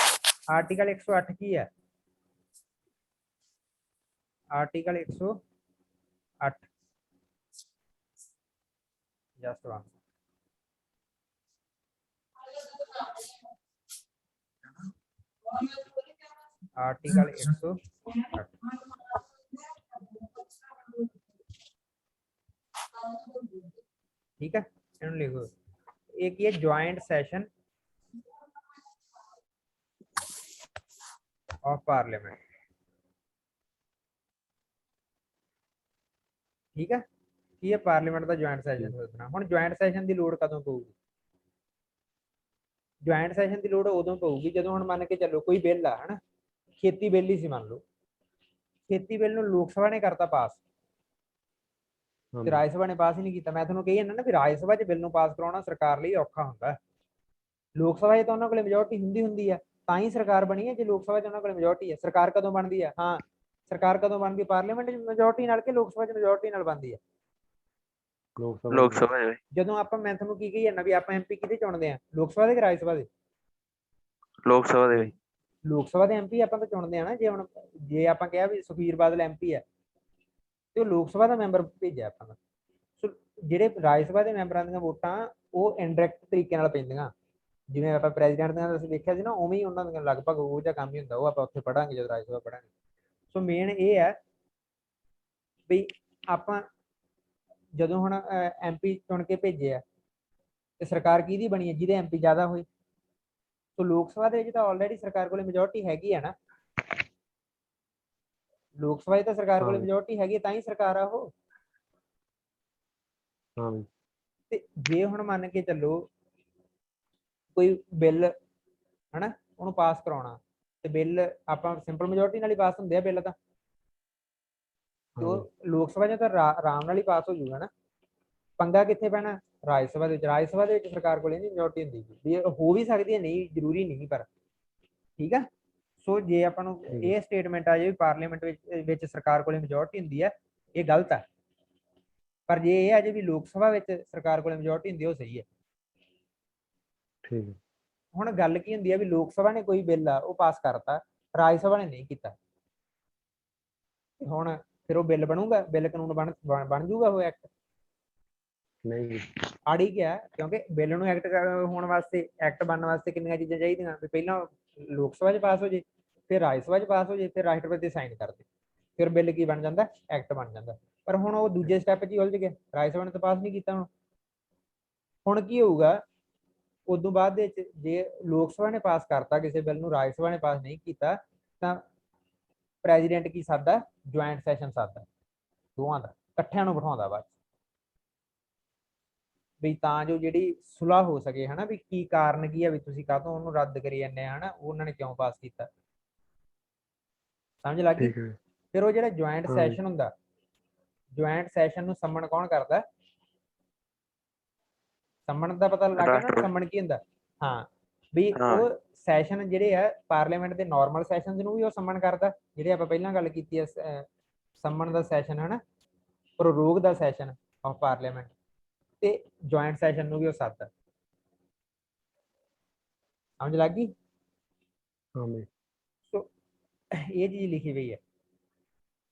[SPEAKER 1] ਆਰਟੀਕਲ 108 ਕੀ ਹੈ, ਆਰਟੀਕਲ 108 ਜਸਟ वन आर्टिकल 108 ठीक है, इन्होंने लिखो। एक ये ज्वाइंट सेशन ऑफ पार्लियामेंट, ठीक है, ਕੀ ਹੈ ਪਾਰਲੀਮੈਂਟ ਦਾ ਜੁਆਇੰਟ ਸੈਸ਼ਨ ਹੋਣਾ। ਹੁਣ ਜੁਆਇੰਟ ਸੈਸ਼ਨ ਦੀ ਲੋੜ ਕਦੋਂ ਪਊਗੀ, ਜੁਆਇੰਟ ਸੈਸ਼ਨ ਦੀ ਲੋੜ ਉਦੋਂ ਪਊਗੀ ਜਦੋਂ ਹੁਣ ਮੰਨ ਕੇ ਚੱਲੋ ਕੋਈ ਬਿੱਲ ਆ ਹਨਾ, ਖੇਤੀ ਬਿੱਲ ਹੀ ਸੀ ਮੰਨ ਲਓ, ਖੇਤੀ ਬਿੱਲ ਨੂੰ ਲੋਕ ਸਭਾ ਨੇ ਕਰਤਾ ਪਾਸ ਤੇ ਰਾਜ ਸਭਾ ਨੇ ਪਾਸ ਹੀ ਨਹੀਂ ਕੀਤਾ। ਮੈਂ ਤੁਹਾਨੂੰ ਕਹੀ ਜਾਂਦਾ ਨਾ ਵੀ ਰਾਜ ਸਭਾ 'ਚ ਬਿੱਲ ਨੂੰ ਪਾਸ ਕਰਾਉਣਾ ਸਰਕਾਰ ਲਈ ਔਖਾ ਹੁੰਦਾ, ਲੋਕ ਸਭਾ 'ਚ ਤਾਂ ਉਹਨਾਂ ਕੋਲ ਮੈਜੋਰਟੀ ਹੁੰਦੀ ਆ, ਤਾਂ ਹੀ ਸਰਕਾਰ ਬਣੀ ਹੈ। ਜੇ ਲੋਕ ਸਭਾ 'ਚ ਉਹਨਾਂ ਕੋਲ ਮੈਜੋਰਟੀ ਹੈ, ਸਰਕਾਰ ਕਦੋਂ ਬਣਦੀ ਹੈ, ਹਾਂ ਸਰਕਾਰ ਕਦੋਂ ਬਣਦੀ, ਪਾਰਲੀਮੈਂਟ 'ਚ ਮੈਜੋਰਟੀ ਨਾਲ ਕਿ ਲੋਕ ਸਭਾ 'ਚ ਮੈਜੋਰਟੀ ਨਾਲ ਬਣਦੀ ਹੈ,
[SPEAKER 2] ਲੋਕ ਸਭਾ
[SPEAKER 1] ਜਦੋਂ ਆਪਾਂ, ਮੈਂ ਤੁਹਾਨੂੰ ਕੀ ਕਹੀ ਜਾਂਦਾ ਵੀ ਆਪਾਂ ਐਮਪੀ ਕਿਹਦੇ ਚੁਣਦੇ ਆ, ਲੋਕ ਸਭਾ ਦੇ ਕਿ ਰਾਜ ਸਭਾ ਦੇ,
[SPEAKER 2] ਲੋਕ ਸਭਾ ਦੇ,
[SPEAKER 1] ਲੋਕ ਸਭਾ ਦੇ ਐਮਪੀ ਆਪਾਂ ਤਾਂ ਚੁਣਦੇ ਆ ਨਾ। ਜੇ ਹੁਣ ਜੇ ਆਪਾਂ ਕਿਹਾ ਵੀ ਸੁਖਬੀਰ ਬਾਦਲ ਐਮਪੀ ਆ ਤੇ ਉਹ ਲੋਕ ਸਭਾ ਦਾ ਮੈਂਬਰ ਭੇਜਿਆ ਆਪਾਂ ਦਾ। ਸੋ ਜਿਹੜੇ ਰਾਜ ਸਭਾ ਦੇ ਮੈਂਬਰਾਂ ਦੀਆਂ ਵੋਟਾਂ ਉਹ ਇਨਡਾਇਰੈਕਟ ਤਰੀਕੇ ਨਾਲ ਪੈਂਦੀਆਂ, ਜਿਵੇਂ ਆਪਾਂ ਪ੍ਰੈਜ਼ੀਡੈਂਟ ਦੀਆਂ ਅਸੀਂ ਦੇਖਿਆ ਸੀ ਨਾ, ਉਵੇਂ ਹੀ ਉਹਨਾਂ ਦੀਆਂ ਲਗਭਗ ਉਹ ਜਿਹਾ ਕੰਮ ਹੀ ਹੁੰਦਾ। ਉਹ ਆਪਾਂ ਉੱਥੇ ਪੜਾਂਗੇ ਜਦੋਂ ਰਾਜ ਸਭਾ ਪੜਾਂਗੇ। ਸੋ ਮੇਨ ਇਹ ਹੈ ਵੀ ਆਪਾਂ ਜਦੋਂ ਹੁਣ ਐਮਪੀ ਚੁਣ ਕੇ ਭੇਜੇ ਆ ਤੇ ਸਰਕਾਰ ਕਿਹਦੀ ਬਣੀ ਹੈ? ਜਿਹਦੇ ਐਮਪੀ ਜ਼ਿਆਦਾ ਹੋਏ। ਸੋ ਲੋਕ ਸਭਾ ਦੇ ਵਿੱਚ ਤਾਂ ਆਲਰੇਡੀ ਸਰਕਾਰ ਕੋਲੇ ਮੈਜੋਰਟੀ ਹੈਗੀ ਆ ਨਾ, ਲੋਕ ਸਭਾ 'ਚ ਤਾਂ ਸਰਕਾਰ
[SPEAKER 3] ਹਾਂ
[SPEAKER 1] ਕੋਲੇ
[SPEAKER 3] ਬਈ
[SPEAKER 1] ਮੈਜੋਰਟੀ ਹੈਗੀ ਤਾਂ ਹੀ ਸਰਕਾਰ ਆ ਉਹ।
[SPEAKER 3] ਹਾਂ ਬਈ
[SPEAKER 1] ਤੇ ਜੇ ਹੁਣ ਮੰਨ ਕੇ ਚੱਲੋ ਕੋਈ ਬਿੱਲ ਹਨਾ ਉਹਨੂੰ ਪਾਸ ਕਰਾਉਣਾ, ਤੇ ਬਿੱਲ ਆਪਾਂ ਸਿੰਪਲ ਮੈਜੋਰਟੀ ਨਾਲ ਹੀ ਪਾਸ ਹੁੰਦੇ ਆ ਬਿੱਲ ਤਾਂ, ਤੇ
[SPEAKER 3] ਹਾਂ ਬਈ
[SPEAKER 1] ਉਹ ਲੋਕ ਸਭਾ 'ਚ ਤਾਂ ਆਰਾਮ ਨਾਲ ਹੀ ਪਾਸ ਹੋ ਜਾਊਗਾ ਨਾ। ਪੰਗਾ ਕਿੱਥੇ ਪੈਣਾ? ਰਾਜ ਸਭਾ ਦੇ ਵਿੱਚ। ਰਾਜ ਸਭਾ ਦੇ ਵਿੱਚ ਸਰਕਾਰ ਕੋਲ ਨਹੀਂ ਮੈਜੋਰਟੀ ਹੁੰਦੀ, ਵੀ ਹੋ ਵੀ ਸਕਦੀ ਹੈ, ਨਹੀਂ ਜ਼ਰੂਰੀ ਨਹੀਂ ਪਰ ਠੀਕ ਆ। ਸੋ ਜੇ ਆਪਾਂ ਨੂੰ
[SPEAKER 3] ਠੀਕ ਹੈ
[SPEAKER 1] ਇਹ ਸਟੇਟਮੈਂਟ ਆ ਜੇ ਪਾਰਲੀਮੈਂਟ ਵਿੱਚ ਸਰਕਾਰ ਕੋਲ ਮੈਜੋਰਟੀ ਹੁੰਦੀ ਹੈ, ਇਹ ਗਲਤ ਹੈ। ਪਰ ਜੇ ਇਹ ਆ ਜੇ ਵੀ ਲੋਕ ਸਭਾ ਵਿੱਚ ਸਰਕਾਰ ਕੋਲ ਮੈਜੋਰਟੀ ਹੁੰਦੀ ਹੈ, ਉਹ ਸਹੀ ਹੈ।
[SPEAKER 3] ਠੀਕ ਹੈ
[SPEAKER 1] ਹੁਣ ਗੱਲ ਕੀ ਹੁੰਦੀ ਹੈ ਵੀ ਲੋਕ ਸਭਾ ਨੇ ਕੋਈ ਬਿੱਲ ਆ ਉਹ ਪਾਸ ਕਰਤਾ, ਰਾਜ ਸਭਾ ਨੇ ਨਹੀਂ ਕੀਤਾ, ਹੁਣ ਫਿਰ ਉਹ ਬਿੱਲ ਬਣੂਗਾ, ਬਿੱਲ ਕਾਨੂੰਨ ਬਣ ਜੂਗਾ ਉਹ ਐਕਟ?
[SPEAKER 3] ਨਹੀਂ ਬਈ
[SPEAKER 1] ਅੜ ਹੀ ਗਿਆ, ਕਿਉਂਕਿ ਬਿੱਲ ਨੂੰ ਐਕਟ ਹੋਣ ਵਾਸਤੇ, ਐਕਟ ਬਣਨ ਵਾਸਤੇ ਕਿੰਨੀਆਂ ਚੀਜ਼ਾਂ ਚਾਹੀਦੀਆਂ ਵੀ ਪਹਿਲਾਂ ਲੋਕ ਸਭਾ 'ਚ ਪਾਸ ਹੋ ਜੇ, ਫਿਰ ਰਾਜ ਸਭਾ 'ਚ ਪਾਸ ਹੋ ਜੇ, ਫਿਰ ਰਾਸ਼ਟਰਪਤੀ ਸਾਈਨ ਕਰ ਦੇ, ਫਿਰ ਬਿੱਲ ਕੀ ਬਣ ਜਾਂਦਾ? ਐਕਟ ਬਣ ਜਾਂਦਾ। ਪਰ ਹੁਣ ਉਹ ਦੂਜੇ ਸਟੈਪ 'ਚ ਹੀ ਉਲਝ ਗਿਆ, ਰਾਜ ਸਭਾ ਨੇ ਤਾਂ ਪਾਸ ਨਹੀਂ ਕੀਤਾ। ਹੁਣ ਕੀ ਹੋਊਗਾ ਉਦੋਂ ਬਾਅਦ ਦੇ ਵਿੱਚ, ਜੇ ਲੋਕ ਸਭਾ ਨੇ ਪਾਸ ਕਰਤਾ ਕਿਸੇ ਬਿੱਲ ਨੂੰ, ਰਾਜ ਸਭਾ ਨੇ ਪਾਸ ਨਹੀਂ ਕੀਤਾ, ਤਾਂ ਪ੍ਰੈਜ਼ੀਡੈਂਟ ਕੀ ਸਾਦਾ? ਜੁਆਇੰਟ ਸੈਸ਼ਨ ਸਾਦਾ, ਦੋਵਾਂ ਦਾ ਇਕੱਠਿਆਂ ਨੂੰ ਬਿਠਾਉਂਦਾ ਬਾਅਦ ਵੀ, ਤਾਂ ਜੋ ਜਿਹੜੀ ਸੁਲ੍ਹਾ ਹੋ ਸਕੇ ਹਨਾ, ਵੀ ਕੀ ਕਾਰਨ ਕੀ ਆ ਵੀ ਤੁਸੀਂ ਕਾਹਤੋਂ ਉਹਨੂੰ ਰੱਦ ਕਰੀ ਜਾਂਦੇ ਆ ਹਨਾ, ਉਹਨਾਂ ਨੇ ਕਿਉਂ ਪਾਸ ਕੀਤਾ। ਸਮਝ ਲੱਗ ਗਈ?
[SPEAKER 3] ਠੀਕ ਹੈ
[SPEAKER 1] ਫਿਰ ਉਹ ਜਿਹੜਾ ਜੁਆਇੰਟ
[SPEAKER 3] ਹਾਂ ਬਈ
[SPEAKER 1] ਸੈਸ਼ਨ ਹੁੰਦਾ, ਜੁਆਇੰਟ ਸੈਸ਼ਨ ਨੂੰ ਸੰਮਣ ਕੌਣ ਕਰਦਾ? ਸੰਮਣ ਦਾ ਪਤਾ ਲੱਗ ਗਿਆ ਨਾ,
[SPEAKER 2] ਰਾਸ਼ਟਰਪਤੀ।
[SPEAKER 1] ਸੰਮਣ ਕੀ ਹੁੰਦਾ? ਹਾਂ, ਵੀ
[SPEAKER 2] ਹਾਂ
[SPEAKER 1] ਉਹ ਸੈਸ਼ਨ ਜਿਹੜੇ ਆ ਪਾਰਲੀਮੈਂਟ ਦੇ ਨਾਰਮਲ ਸੈਸ਼ਨਸ ਨੂੰ ਵੀ ਉਹ ਸੰਮਣ ਕਰਦਾ, ਜਿਹੜੇ ਆਪਾਂ ਪਹਿਲਾਂ ਗੱਲ ਕੀਤੀ ਹੈ ਸੰਮਣ ਦਾ ਸੈਸ਼ਨ ਹਨਾ, ਪ੍ਰੋਰੋਗ ਦਾ ਸੈਸ਼ਨ ਆਫ ਪਾਰਲੀਮੈਂਟ, ਤੇ ਜੁਆਇੰਟ ਸੈਸ਼ਨ ਨੂੰ ਵੀ ਉਹ ਸੱਦਦਾ। ਸਮਝ ਲੱਗ ਗਈ?
[SPEAKER 3] ਹਾਂ ਬਈ
[SPEAKER 1] ਸੋ ਇਹ ਚੀਜ਼ ਲਿਖੀ ਹੋਈ ਹੈ।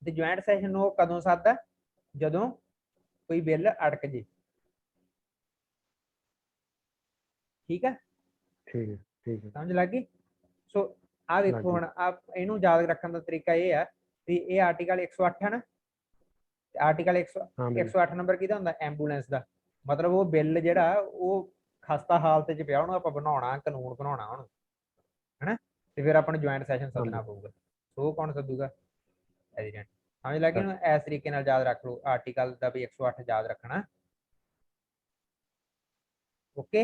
[SPEAKER 1] ਤੇ ਜੁਆਇੰਟ ਸੈਸ਼ਨ ਨੂੰ ਉਹ ਕਦੋਂ ਸੱਦਦਾ? ਜਦੋਂ ਕੋਈ ਬਿੱਲ ਅਟਕ ਜੇ। ਠੀਕ ਹੈ?
[SPEAKER 3] ਠੀਕ ਹੈ ਠੀਕ ਹੈ
[SPEAKER 1] ਸਮਝ ਲੱਗ ਗਈ? ਸੋ ਆ
[SPEAKER 3] ਲੱਗ
[SPEAKER 1] ਦੇਖੋ
[SPEAKER 3] ਗਈ
[SPEAKER 1] ਹੁਣ ਇਹਨੂੰ ਯਾਦ ਰੱਖਣ ਦਾ ਤਰੀਕਾ ਇਹ ਆ ਵੀ ਇਹ ਆਰਟੀਕਲ 108 ਹੈ ਨਾ, ਆਰਟੀਕਲ
[SPEAKER 3] ਹਾਂ ਬਈ
[SPEAKER 1] 108 ਨੰਬਰ ਕਿਹਦਾ ਹੁੰਦਾ? ਐਂਬੂਲੈਂਸ ਦਾ। ਮਤਲਬ ਉਹ ਬਿੱਲ ਜਿਹੜਾ ਉਹ ਖਸਤਾ ਹਾਲਤ 'ਚ ਪਿਆ, ਉਹਨੂੰ ਆਪਾਂ ਬਣਾਉਣਾ, ਕਾਨੂੰਨ ਬਣਾਉਣਾ ਉਹਨੂੰ ਹਨਾ, ਤੇ ਫਿਰ ਆਪਾਂ ਨੂੰ ਜੁਆਇੰਟ ਸੈਸ਼ਨ
[SPEAKER 3] ਹਾਂ
[SPEAKER 1] ਸੱਦਣਾ
[SPEAKER 3] ਬਈ
[SPEAKER 1] ਪਊਗਾ। ਸੋ ਕੌਣ ਸੱਦੂਗਾ? ਪ੍ਰੈਜ਼ੀਡੈਂਟ। ਸਮਝ ਲੱਗੀ?
[SPEAKER 3] ਚੱਲ
[SPEAKER 1] ਨੂੰ ਇਸ ਤਰੀਕੇ ਨਾਲ ਯਾਦ ਰੱਖ ਲਓ ਆਰਟੀਕਲ ਦਾ ਵੀ 108 ਯਾਦ ਰੱਖਣਾ। ਓਕੇ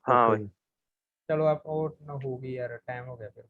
[SPEAKER 2] ਹਾਂ
[SPEAKER 3] ਓਕੇ
[SPEAKER 2] ਬਈ।
[SPEAKER 3] ਬਈ
[SPEAKER 1] ਚਲੋ ਆਪ ਉਹ ਹੋ ਗਈ ਯਾਰ, ਟਾਈਮ ਹੋ ਗਿਆ ਫਿਰ।